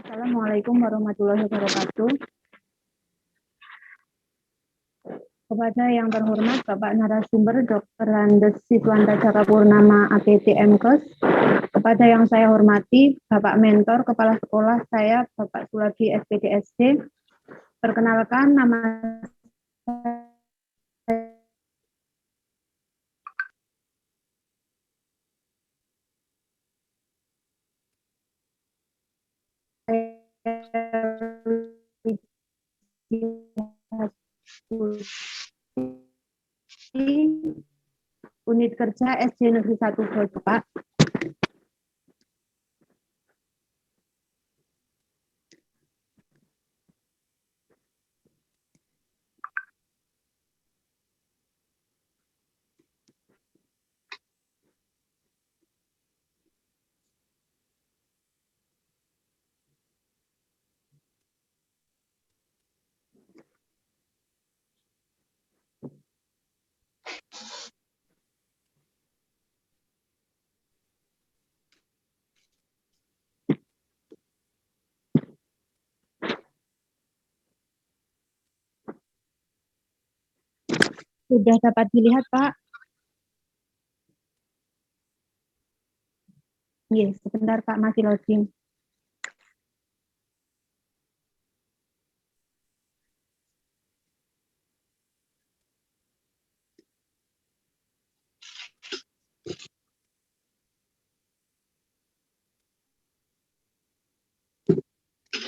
Assalamualaikum warahmatullahi wabarakatuh. Kepada yang terhormat Bapak narasumber Dr. Andes Siswanta Jakapurnama APT MKes, kepada yang saya hormati Bapak Mentor Kepala Sekolah saya Bapak Suladi SPDSD. Perkenalkan nama Unit Kerja SD Negeri 1 Bojong, Pak. Sudah dapat dilihat, Pak? Yes, sebentar Pak, masih loading.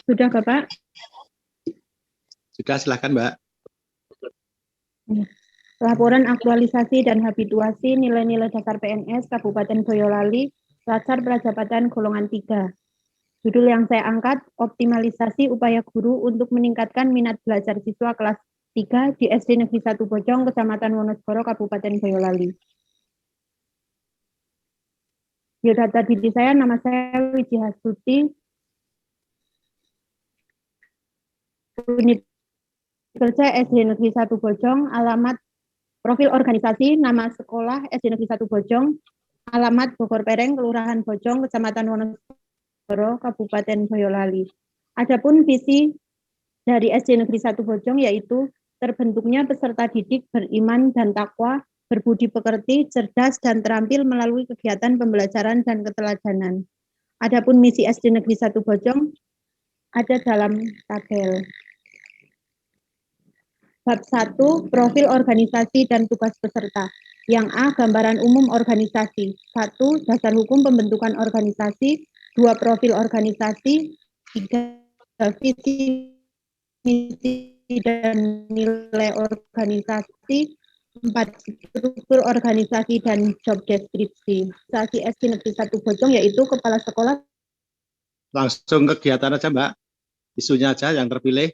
Sudah, Bapak? Sudah, silakan Mbak. Laporan aktualisasi dan habituasi nilai-nilai dasar PNS Kabupaten Boyolali, Latsar Prajabatan golongan 3. Judul yang saya angkat, optimalisasi upaya guru untuk meningkatkan minat belajar siswa kelas 3 di SD Negeri 1 Bojong, Kecamatan Wonosboro, Kabupaten Boyolali. Biodata diri saya, nama saya Wiji Hastuti, Unit Kerja SD Negeri 1 Bojong, alamat profil organisasi, nama sekolah SD Negeri 1 Bojong, alamat Bogor Pereng, Kelurahan Bojong, Kecamatan Wonosboro, Kabupaten Boyolali. Adapun visi dari SD Negeri 1 Bojong yaitu terbentuknya peserta didik beriman dan takwa, berbudi pekerti, cerdas dan terampil melalui kegiatan pembelajaran dan keteladanan. Adapun misi SD Negeri 1 Bojong ada dalam tabel. Bab 1, profil organisasi dan tugas peserta. Yang A, gambaran umum organisasi. 1, dasar hukum pembentukan organisasi. 2, profil organisasi. 3, visi, misi, dan nilai organisasi. 4, struktur organisasi dan job deskripsi. Organisasi SD Negeri 1 Bojong yaitu kepala sekolah. Langsung kegiatan aja Mbak. Isunya aja yang terpilih.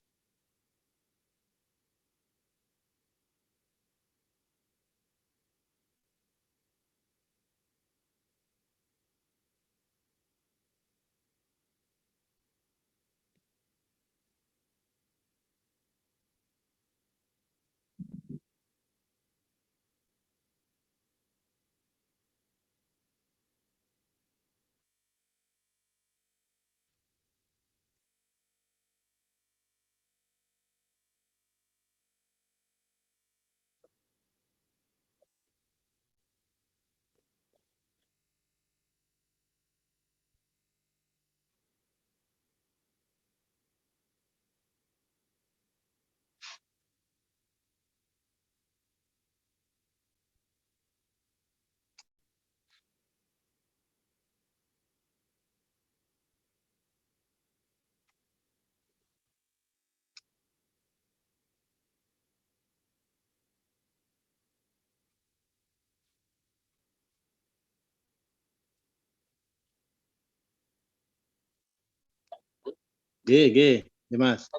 G, Mas.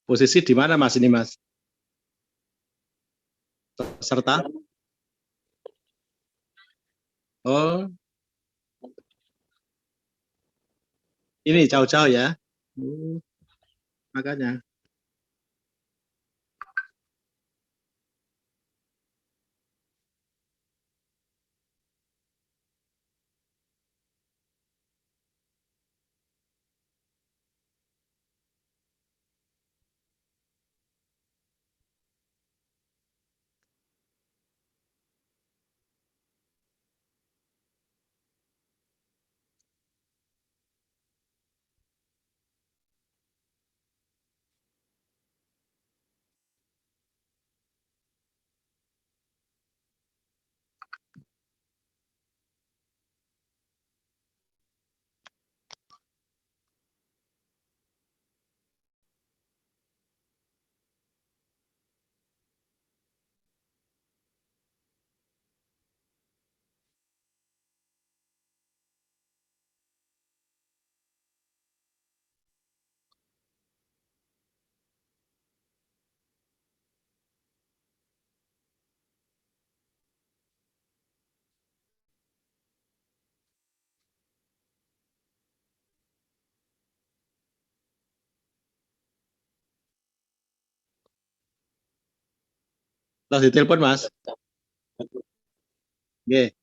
Posisi di mana Mas ini Mas? Peserta? Oh, ini jauh-jauh ya. Makanya. Terus ditelepon Mas. Oke.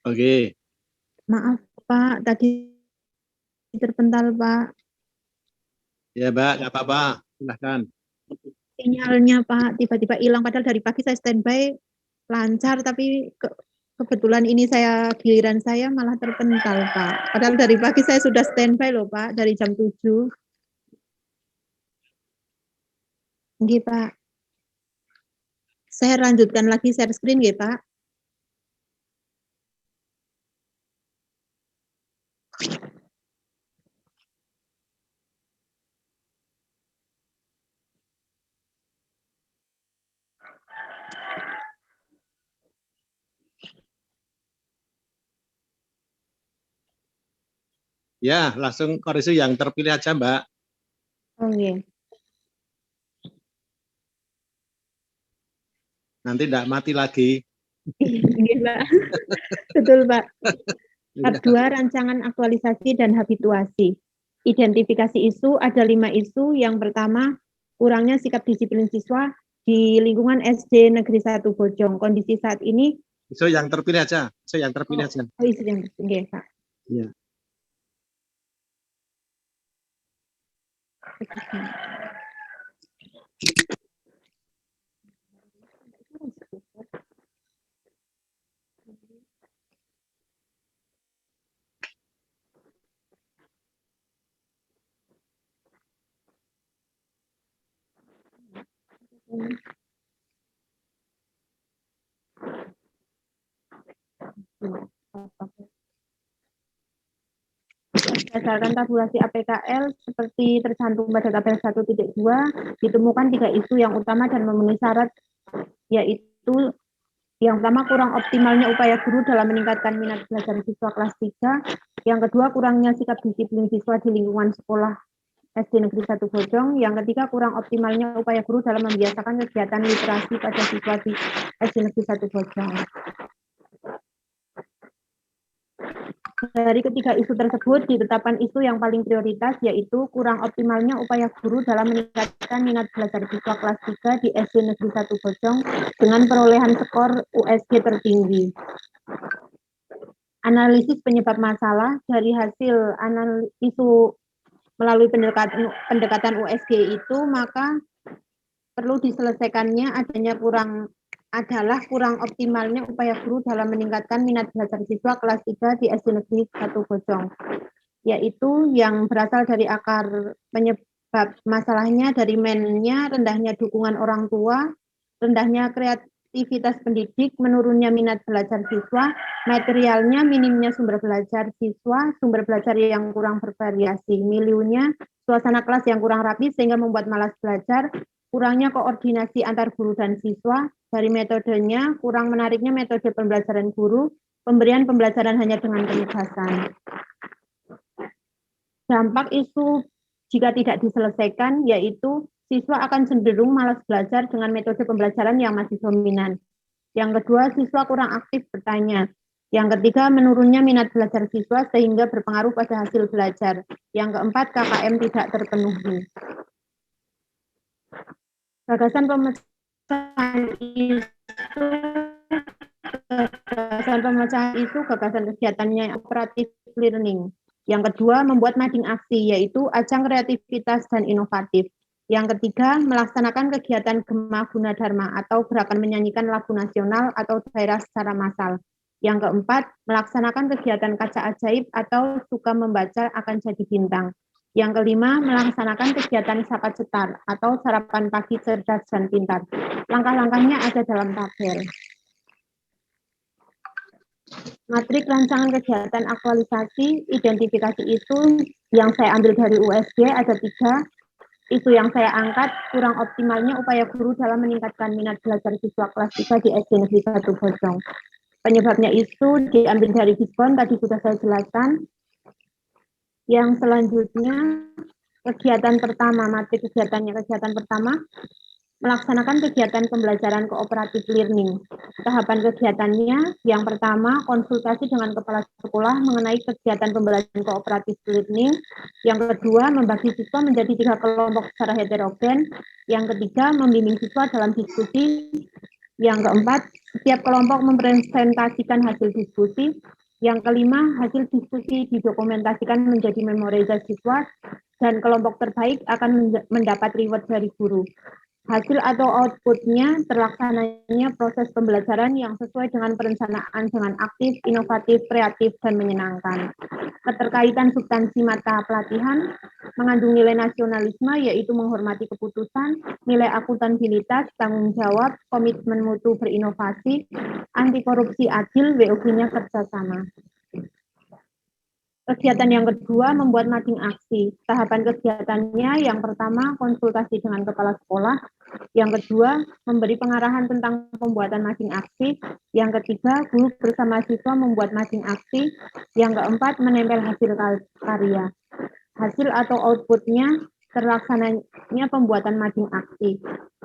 Oke. Maaf Pak, tadi terpental Pak. Ya Mbak, nggak apa-apa. Silahkan. Sinyalnya Pak tiba-tiba hilang, padahal dari pagi saya standby lancar, tapi kebetulan ini giliran saya malah terpental Pak. Padahal dari pagi saya sudah standby loh Pak, dari jam 7. Nggih Pak. Saya lanjutkan lagi share screen nggih Pak. Ya, langsung koreksi yang terpilih aja Mbak. Oh iya. Nanti tidak mati lagi. Nggih Pak. Betul Pak. Bab 2, rancangan aktualisasi dan habituasi. Identifikasi isu, ada 5 isu. Yang pertama, kurangnya sikap disiplin siswa di lingkungan SD Negeri 1 Bojong. Kondisi saat ini. Isu yang terpilih aja. Isu yang terpilih aja. Oh, isu yang terpilih Pak. Iya. Berdasarkan tabulasi APKL seperti tercantum pada tabel 1.2, ditemukan 3 isu yang utama dan memenuhi syarat, yaitu yang pertama, kurang optimalnya upaya guru dalam meningkatkan minat belajar siswa kelas 3. Yang kedua, kurangnya sikap disiplin siswa di lingkungan sekolah SD Negeri 1 Bojong. Yang ketiga, kurang optimalnya upaya guru dalam membiasakan kegiatan literasi pada siswa di SD Negeri 1 Bojong. Dari ketiga isu tersebut, ditetapkan isu yang paling prioritas, yaitu kurang optimalnya upaya guru dalam meningkatkan minat belajar siswa kelas 3 di SD Negeri 1 Bojong dengan perolehan skor USG tertinggi. Analisis penyebab masalah dari hasil isu melalui pendekatan USG itu, maka perlu diselesaikannya adalah kurang optimalnya upaya guru dalam meningkatkan minat belajar siswa kelas 3 di SD Negeri 1 Bojong, yaitu yang berasal dari akar penyebab masalahnya dari mainnya, rendahnya dukungan orang tua, rendahnya kreativitas pendidik, menurunnya minat belajar siswa, materialnya, minimnya sumber belajar siswa, sumber belajar yang kurang bervariasi, miliunya, suasana kelas yang kurang rapi sehingga membuat malas belajar, kurangnya koordinasi antar guru dan siswa, dari metodenya, kurang menariknya metode pembelajaran guru, pemberian pembelajaran hanya dengan penugasan. Dampak isu jika tidak diselesaikan, yaitu siswa akan cenderung malas belajar dengan metode pembelajaran yang masih dominan. Yang kedua, siswa kurang aktif bertanya. Yang ketiga, menurunnya minat belajar siswa sehingga berpengaruh pada hasil belajar. Yang keempat, KKM tidak terpenuhi. Gagasan pemecahan isu, gagasan kegiatannya operatif learning. Yang kedua, membuat mading aksi, yaitu ajang kreativitas dan inovatif. Yang ketiga, melaksanakan kegiatan Gema Gunadarma atau gerakan menyanyikan lagu nasional atau daerah secara massal. Yang keempat, melaksanakan kegiatan kaca ajaib atau suka membaca akan jadi bintang. Yang kelima, melaksanakan kegiatan sapa cetar atau sarapan pagi cerdas dan pintar. Langkah-langkahnya ada dalam tabel. Matrik rancangan kegiatan aktualisasi, identifikasi isu yang saya ambil dari USG ada 3. Isu yang saya angkat, kurang optimalnya upaya guru dalam meningkatkan minat belajar siswa kelas 3 di SD Negeri 1 Bojong. Penyebabnya isu diambil dari Diskon, tadi sudah saya jelaskan. Yang selanjutnya, kegiatan pertama, materi kegiatan pertama, melaksanakan kegiatan pembelajaran kooperatif learning. Tahapan kegiatannya, yang pertama, konsultasi dengan kepala sekolah mengenai kegiatan pembelajaran kooperatif learning. Yang kedua, membagi siswa menjadi 3 kelompok secara heterogen. Yang ketiga, membimbing siswa dalam diskusi Yang keempat, setiap kelompok mempresentasikan hasil diskusi. Yang kelima, hasil diskusi didokumentasikan menjadi memoriza siswa, dan kelompok terbaik akan mendapat reward dari guru. Hasil atau outputnya terlaksananya proses pembelajaran yang sesuai dengan perencanaan dengan aktif, inovatif, kreatif, dan menyenangkan. Keterkaitan substansi mata pelatihan mengandung nilai nasionalisme, yaitu menghormati keputusan, nilai akuntabilitas, tanggung jawab, komitmen mutu berinovasi, anti korupsi adil, WOG-nya kerjasama. Kegiatan yang kedua, membuat mading aksi. Tahapan kegiatannya yang pertama, konsultasi dengan kepala sekolah. Yang kedua, memberi pengarahan tentang pembuatan mading aksi. Yang ketiga, guru bersama siswa membuat mading aksi. Yang keempat, menempel hasil karya. Hasil atau outputnya terlaksananya pembuatan mading aksi.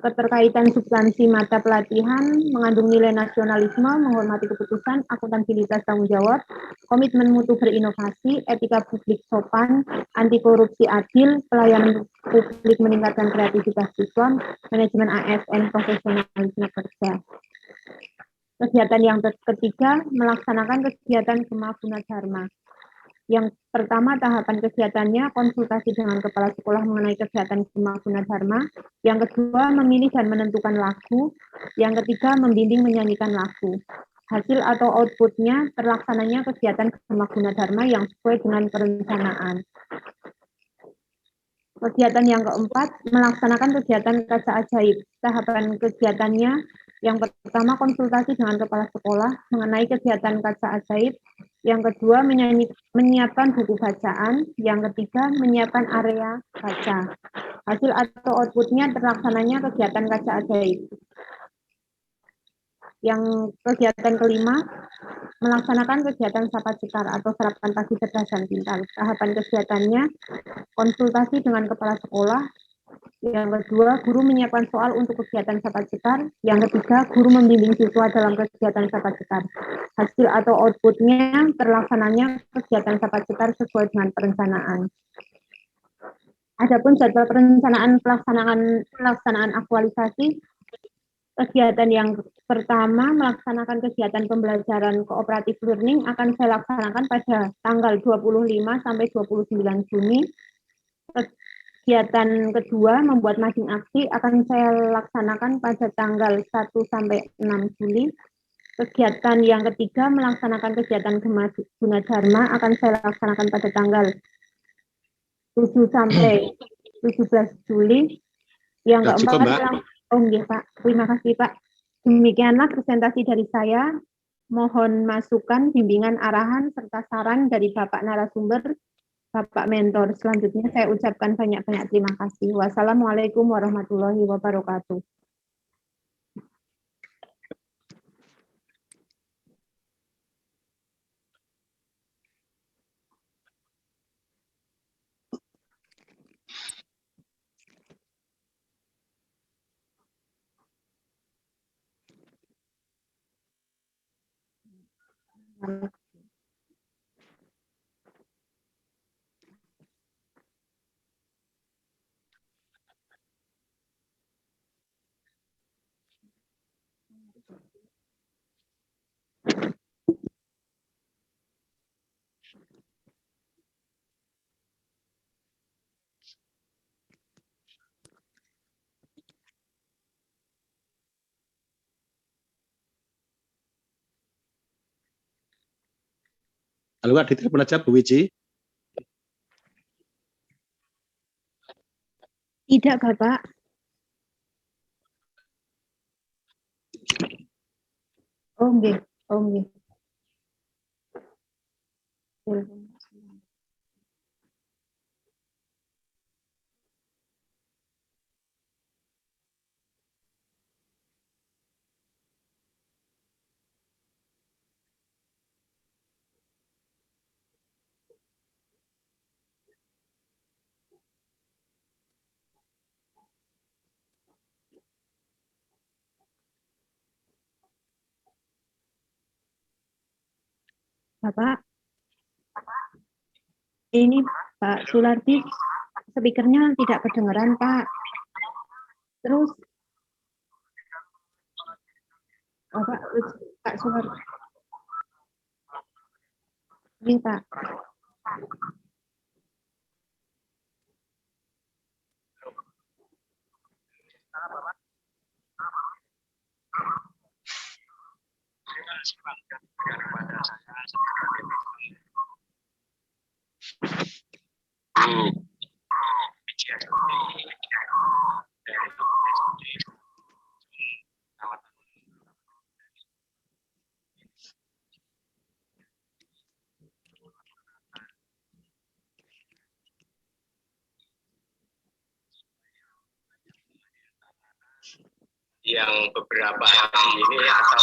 Keterkaitan substansi mata pelatihan mengandung nilai nasionalisme, menghormati keputusan, akuntabilitas tanggung jawab, komitmen mutu berinovasi, etika publik sopan, anti korupsi adil, pelayanan publik meningkatkan kreativitas siswa, manajemen ASN, profesionalisme kerja. Kegiatan yang ketiga, melaksanakan kegiatan Gema Gunadharma. Yang pertama, tahapan kegiatannya konsultasi dengan kepala sekolah mengenai kegiatan Gema Gunadharma. Yang kedua, memilih dan menentukan lagu. Yang ketiga, membimbing menyanyikan lagu. Hasil atau outputnya terlaksananya kegiatan Gema Gunadharma yang sesuai dengan perencanaan. Kegiatan yang keempat, melaksanakan kegiatan kaca ajaib. Tahapan kegiatannya yang pertama, konsultasi dengan kepala sekolah mengenai kegiatan kaca ajaib. Yang kedua, menyiapkan buku bacaan. Yang ketiga, menyiapkan area baca. Hasil atau outputnya terlaksananya kegiatan kaca ajaib. Yang kegiatan kelima, melaksanakan kegiatan sapa cikar atau sarapan pagi cerdas dan pintar. Tahapan kegiatannya, konsultasi dengan kepala sekolah. Yang kedua, guru menyiapkan soal untuk kegiatan sapa cikar. Yang ketiga, guru membimbing siswa dalam kegiatan sapa cikar. Hasil atau outputnya terlaksananya kegiatan sapa cikar sesuai dengan perencanaan. Adapun jadwal perencanaan pelaksanaan aktualisasi, kegiatan yang pertama, melaksanakan kegiatan pembelajaran kooperatif learning akan saya laksanakan pada tanggal 25 sampai 29 Juni. Kegiatan kedua, membuat mading aksi, akan saya laksanakan pada tanggal 1 sampai 6 Juli. Kegiatan yang ketiga, melaksanakan kegiatan Gema Gunadharma, akan saya laksanakan pada tanggal 7 sampai 17 Juli. Yang keempat, Pak. Terima kasih, Pak. Demikianlah presentasi dari saya. Mohon masukan, bimbingan, arahan, serta saran dari Bapak narasumber, Bapak Mentor. Selanjutnya saya ucapkan banyak-banyak terima kasih. Wassalamualaikum warahmatullahi wabarakatuh. Halo, Kak, ditelepon aja Bu Wiji. Tidak, Bapak. Oh, nggih. Oh, nggih. Bapak, ini Pak Sulardi, speakernya tidak kedengeran, Pak. Terus, Oh, Pak Suhar. Iya, Pak. Yang beberapa hari ini atau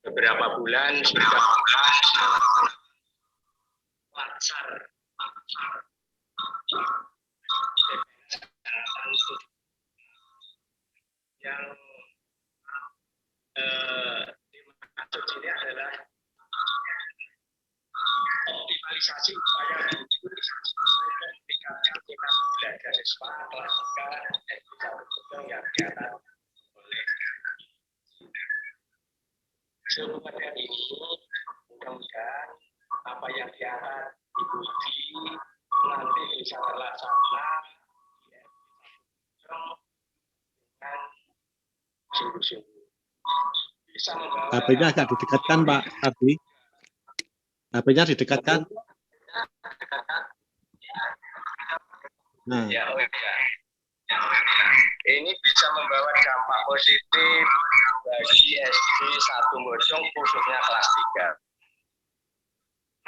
beberapa bulan sudah lancar yang dimaksud ini adalah optimalisasi upaya meningkatkan tingkat belajar siswa kelas 3 yang diatas oleh seluruh materi ini. Mudah-mudahan apa yang diangkat Ibu Di nanti bisa terlaksana dengan sungguh-sungguh. Bisa membawa HP-nya agak didekatkan, Pak Ardi. HP-nya didekatkan. Nah, ya, ini bisa membawa dampak positif bagi SD 1 Bojong khususnya kelas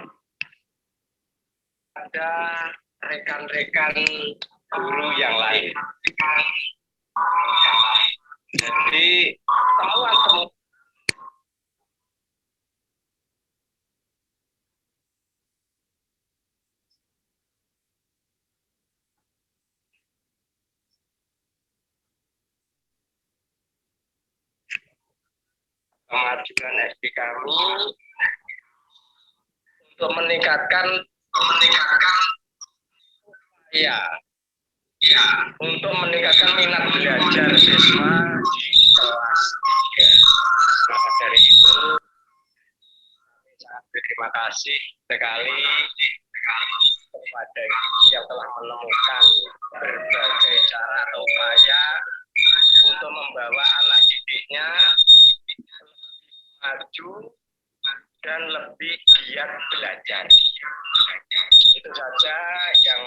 3. Ada rekan-rekan guru yang lain. Jadi temuan kemajuan SD kami untuk meningkatkan untuk meningkatkan minat belajar siswa di kelas 3. Maka dari itu terima kasih sekali kepada yang telah menemukan berbagai cara atau upaya untuk membawa anak didiknya maju dan lebih giat belajar. Itu saja yang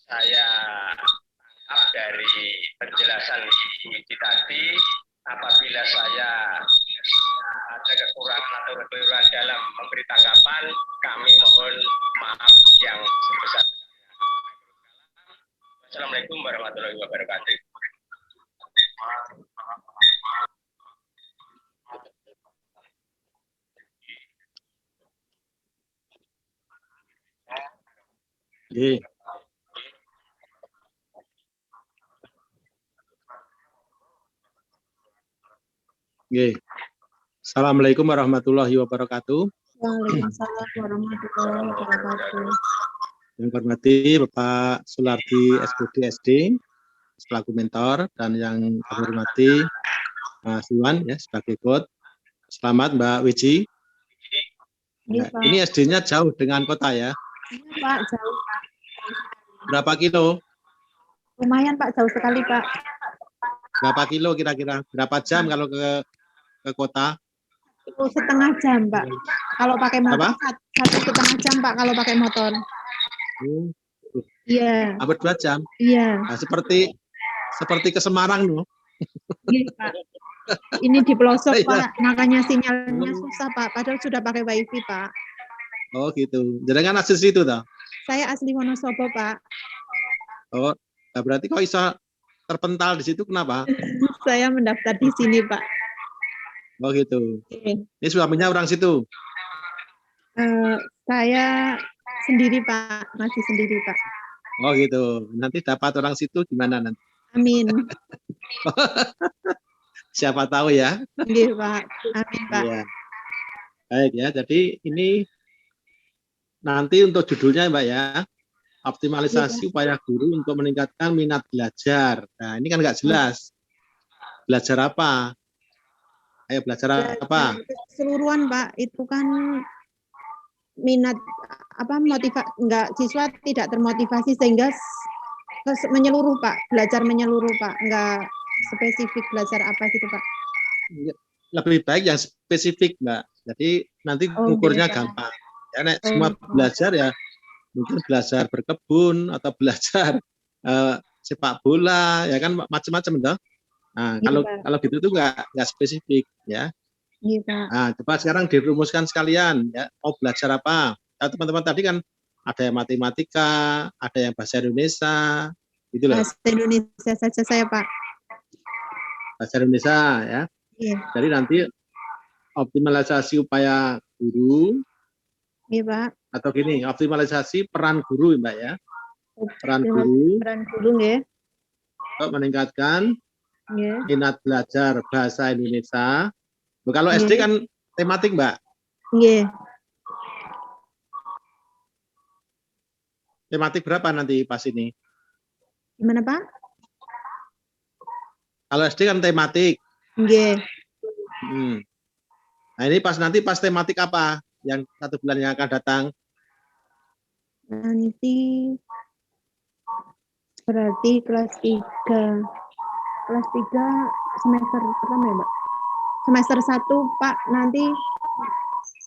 saya tangkap dari penjelasan Ibu Widi tadi. Apabila saya ada kekurangan atau kekeliruan dalam memberi tanggapan, kami mohon maaf yang sebesar-besarnya. Assalamualaikum warahmatullahi wabarakatuh. Oke. Oke. Assalamualaikum warahmatullahi wabarakatuh. Waalaikumsalam warahmatullahi wabarakatuh. Yang hormati Bapak Sulardi SPD SD selaku mentor, dan yang kami hormati Mas Iwan ya sebagai coach. Selamat Mbak Wiji. Iya, Nah, Pak. ini SD-nya jauh dengan kota ya. Iya, Pak, jauh, Pak. Berapa kilo? Lumayan, Pak, jauh sekali, Pak. Berapa kilo kira-kira? Berapa jam kalau ke kota? 1,5 jam, Pak. Kalau pakai motor, Apa? 1,5 jam, Pak, kalau pakai motor. Iya. Hampir 2 jam. Iya. Nah, seperti ke Semarang loh. Iya, Pak. Ini di pelosok, Iya. Pak. Makanya sinyalnya susah, Pak. Padahal sudah pakai wifi, Pak. Oh gitu. Jangan asli situ toh. Saya asli Wonosobo, Pak. Oh, nah berarti kok bisa terpental di situ kenapa? Saya mendaftar di sini, Pak. Oh gitu. Oke. Ini suaminya orang situ. Saya sendiri, Pak. Masih sendiri, Pak. Oh gitu. Nanti dapat orang situ gimana nanti? Amin. Siapa tahu ya. Nggih, Pak. Amin, Pak. Iya. Baik ya. Jadi ini nanti untuk judulnya Mbak ya. Optimalisasi upaya guru untuk meningkatkan minat belajar. Nah ini kan nggak jelas. belajar apa? Ayo belajar apa? Keseluruhan Pak, itu kan minat enggak, siswa tidak termotivasi sehingga menyeluruh Pak, belajar menyeluruh Pak, enggak spesifik belajar apa gitu Pak. Lebih baik yang spesifik Mbak, jadi nanti ukurnya gampang. Ya, semua belajar ya, mungkin belajar berkebun atau belajar sepak bola, ya kan macam-macam toh. Nah, kalau gitu tuh nggak spesifik ya. Iya, Pak. Nah, coba sekarang dirumuskan sekalian ya. Mau belajar apa? Nah, teman-teman tadi kan ada yang matematika, ada yang bahasa Indonesia, gitu loh. Bahasa Indonesia saja saya, Pak. Bahasa Indonesia ya. Iya. Jadi nanti optimalisasi upaya guru. Iya, Pak. Atau gini, optimalisasi peran guru, Mbak ya. Peran guru ya. Untuk meningkatkan minat belajar bahasa Indonesia. Kalau SD kan tematik, Mbak. Iya. Tematik berapa nanti pas ini? Gimana, Pak? Kalau SD kan tematik. Iya. Nah, ini nanti pas tematik apa yang 1 bulan yang akan datang? Nanti berarti kelas 3. Kelas 3 semester pertama ya, Mbak? Semester 1, Pak. Nanti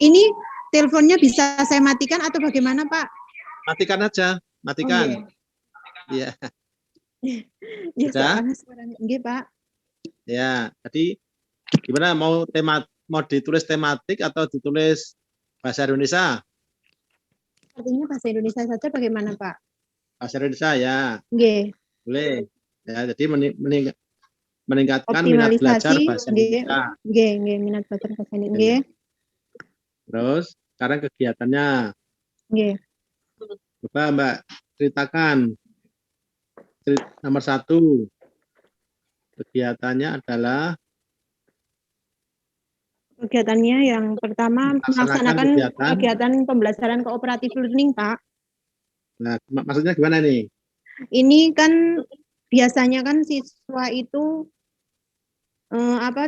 ini teleponnya bisa saya matikan atau bagaimana, Pak? Matikan aja, matikan. Iya. Ya, sudah? Nggih, Pak. Ya, tadi gimana mau ditulis tematik atau ditulis bahasa Indonesia? Artinya bahasa Indonesia saja bagaimana, Pak? Bahasa Indonesia ya. Nggih. Boleh. Ya, jadi meningkatkan minat belajar bahasa Indonesia. Nggih, minat belajar bahasa Indonesia. Terus sekarang kegiatannya. Nggih. Coba Mbak ceritakan. Nomor 1. Kegiatannya adalah yang pertama melaksanakan kegiatan pembelajaran kooperatif learning, Pak. Nah, maksudnya gimana nih? Ini kan biasanya kan siswa itu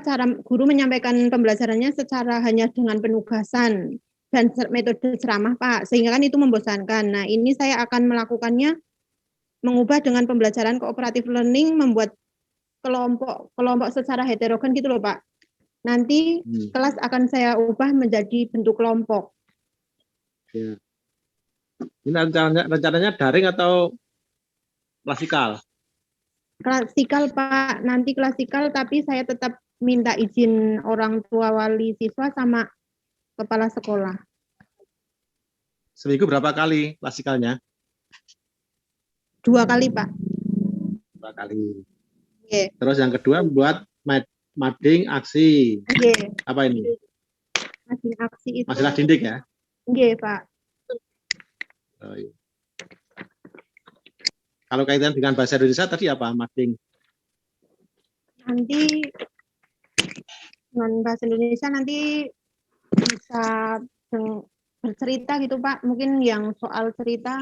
cara guru menyampaikan pembelajarannya secara hanya dengan penugasan dan metode ceramah, Pak, sehingga kan itu membosankan. Nah, ini saya akan melakukannya mengubah dengan pembelajaran kooperatif learning, membuat kelompok secara heterogen gitu loh, Pak. Nanti kelas akan saya ubah menjadi bentuk kelompok. Ya. Ini rencananya daring atau klasikal? Klasikal, Pak. Nanti klasikal, tapi saya tetap minta izin orang tua wali siswa sama kepala sekolah. Seminggu berapa kali klasikalnya? 2 kali, Pak. 2 kali. Okay. Terus yang kedua buat mading aksi. Okay. Apa ini? Mading aksi itu. Masalah didik ya? Iya, Pak. Oh, iya. Kalau kaitan dengan bahasa Indonesia tadi apa, mading? Nanti dengan bahasa Indonesia nanti bisa bercerita gitu, Pak. Mungkin yang soal cerita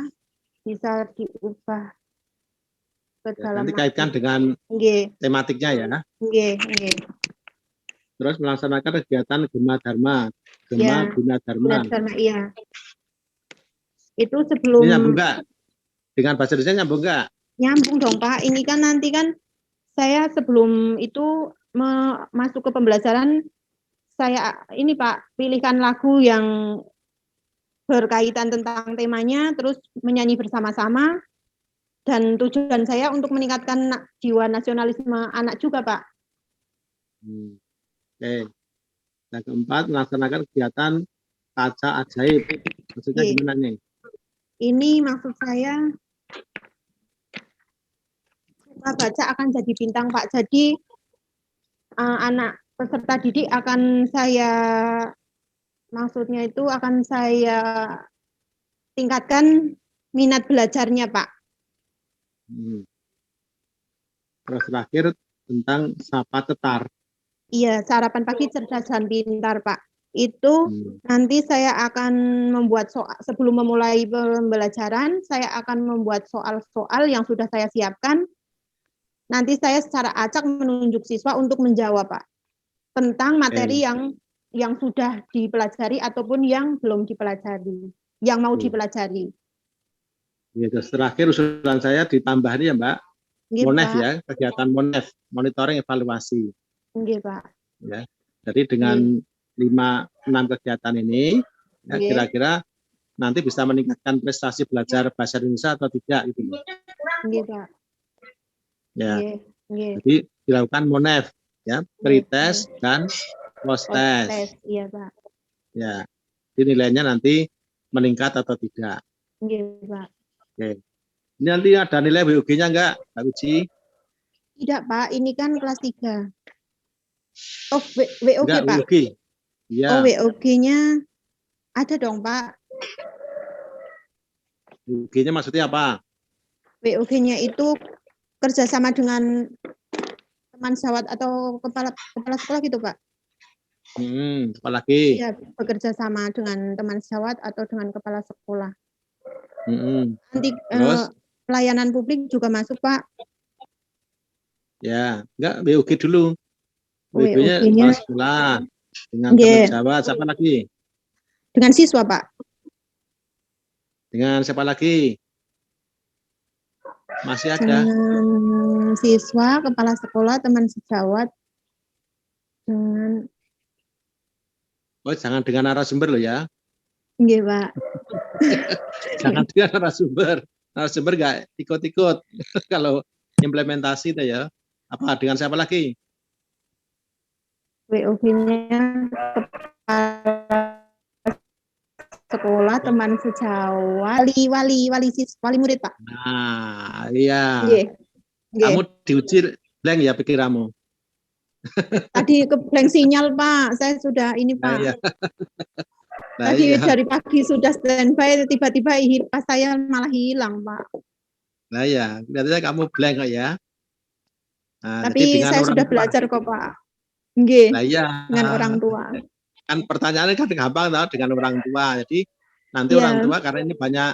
bisa diubah ke dalam. Nanti kaitkan dengan tematiknya ya. Terus melaksanakan kegiatan Gema Dharma. Guna Dharma. Iya. Itu sebelum. Ini nyambung nggak? Dengan bahasa Indonesia nyambung nggak? Nyambung dong, Pak. Ini kan nanti kan saya sebelum itu masuk ke pembelajaran, saya ini Pak, pilihkan lagu yang berkaitan tentang temanya, terus menyanyi bersama-sama, dan tujuan saya untuk meningkatkan jiwa nasionalisme anak juga, Pak. Oke. Yang keempat, melaksanakan kegiatan kaca ajaib. Maksudnya gimana nih? Ini maksud saya, suka baca akan jadi bintang, Pak. Jadi anak peserta didik akan saya tingkatkan minat belajarnya, Pak. Terus terakhir tentang Sapa Tetar. Iya, sarapan pagi cerdas dan pintar, Pak. Itu nanti saya akan membuat soal, sebelum memulai pembelajaran, saya akan membuat soal-soal yang sudah saya siapkan. nanti saya secara acak menunjuk siswa untuk menjawab, Pak, tentang materi yang sudah dipelajari ataupun yang belum dipelajari, yang mau dipelajari. Ya, terus terakhir usulan saya ditambah ini ya, Mbak. Nggih, Monef Pak. ya, kegiatan Monef, monitoring evaluasi. Nggih, Pak. Ya. Jadi dengan 5-6 kegiatan ini, ya, Nggih. kira-kira nanti bisa meningkatkan prestasi belajar bahasa Indonesia atau tidak gitu. Nggih, Pak. Ya. Nggih, nggih. Jadi dilakukan Monef, ya, pre-test dan post-test. Post-test, iya, Pak. Ya. Jadi nilainya nanti meningkat atau tidak. Nggih, Pak. Oke. Ini nanti ada nilai WUG-nya enggak, Mbak Uci? Tidak, Pak, ini kan kelas 3. Oh, WOG, Enggak, Pak. WUG. Iya. Oh, WOG-nya ada dong, Pak. WUG-nya maksudnya apa? WOG-nya itu kerjasama dengan teman sejawat atau kepala sekolah gitu, Pak. Apalagi? Iya, bekerja sama dengan teman sejawat atau dengan kepala sekolah. Nanti Terus? pelayanan publik juga masuk, Pak. Ya, enggak, WUG dulu. WUG-nya WUG-nya kepala sekolah dengan teman sejawat. Siapa lagi? Dengan siswa, Pak. Dengan siapa lagi? Masih ada? Dengan siswa, kepala sekolah, teman sejawat, dengan... Oh, jangan dengan narasumber loh ya. Nggih, Pak. Jangan dengan narasumber. Narasumber nggak ikut-ikut. Kalau implementasi itu ya. Apa dengan siapa lagi? WOG-nya kepala sekolah, teman sejawat, wali murid, Pak. Nah, iya. Nggih. Kamu diuji blank ya pikiranmu. Tadi ke-blank sinyal, Pak. Saya sudah ini, Pak. Nah, iya. Tadi dari pagi sudah standby, tiba-tiba pas saya malah hilang, Pak. Nah ya, kelihatannya kamu blank kok ya. Nah, tapi saya sudah belajar kok, Pak. Nggih. Nah, iya. Dengan orang tua. Kan pertanyaannya kan gampang tau, dengan orang tua. Jadi nanti orang tua karena ini banyak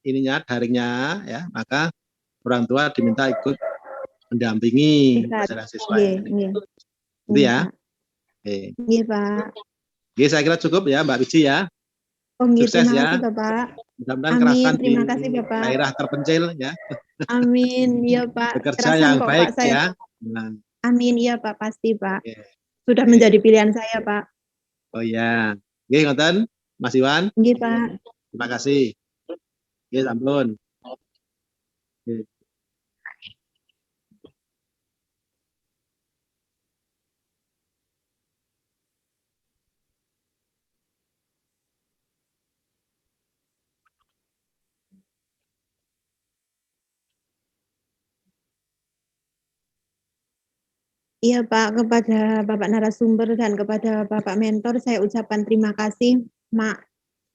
ininya daringnya ya, maka orang tua diminta ikut mendampingi siswa. Itu ya. Nggih, Pak. Oke, saya kira cukup ya Mbak Uci ya. Oh, nggih, sukses terima ya. kasih, Bapak. Mudah-mudahan kerasan terima kasih, Bapak. Daerah terpencil ya. Amin, iya Pak. Bekerja yang kok, baik Pak, saya. ya. Nah. Amin, iya Pak, pasti Pak. Sudah menjadi pilihan saya, Pak. Oh ya. Oke, ngoten, Mas Iwan. Nggih, Pak. Terima kasih. Oke, sampun. Oke. Iya Pak, kepada Bapak narasumber dan kepada Bapak mentor saya ucapkan terima kasih.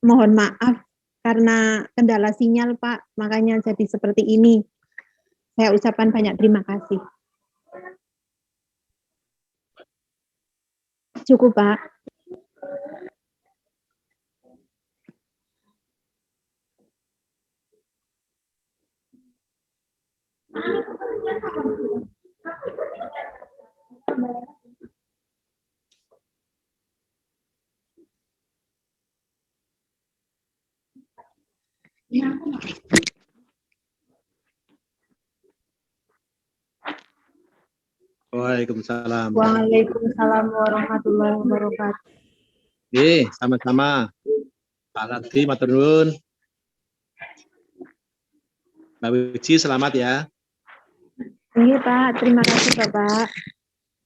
Mohon maaf karena kendala sinyal Pak, makanya jadi seperti ini. Saya ucapkan banyak terima kasih. Cukup Pak. Waalaikumsalam. Waalaikumsalam warahmatullahi wabarakatuh. Oke, sama-sama. Pak Lati, matur nuwun. Mbak Uci, selamat ya. Iya Pak, terima kasih Bapak.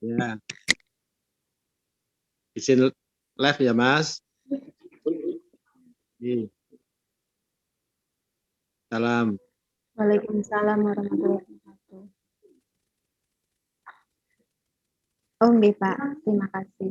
Ya. Izin live ya Mas. Salam. Waalaikumsalam warahmatullahi wabarakatuh. Oh nggih Pak, terima kasih.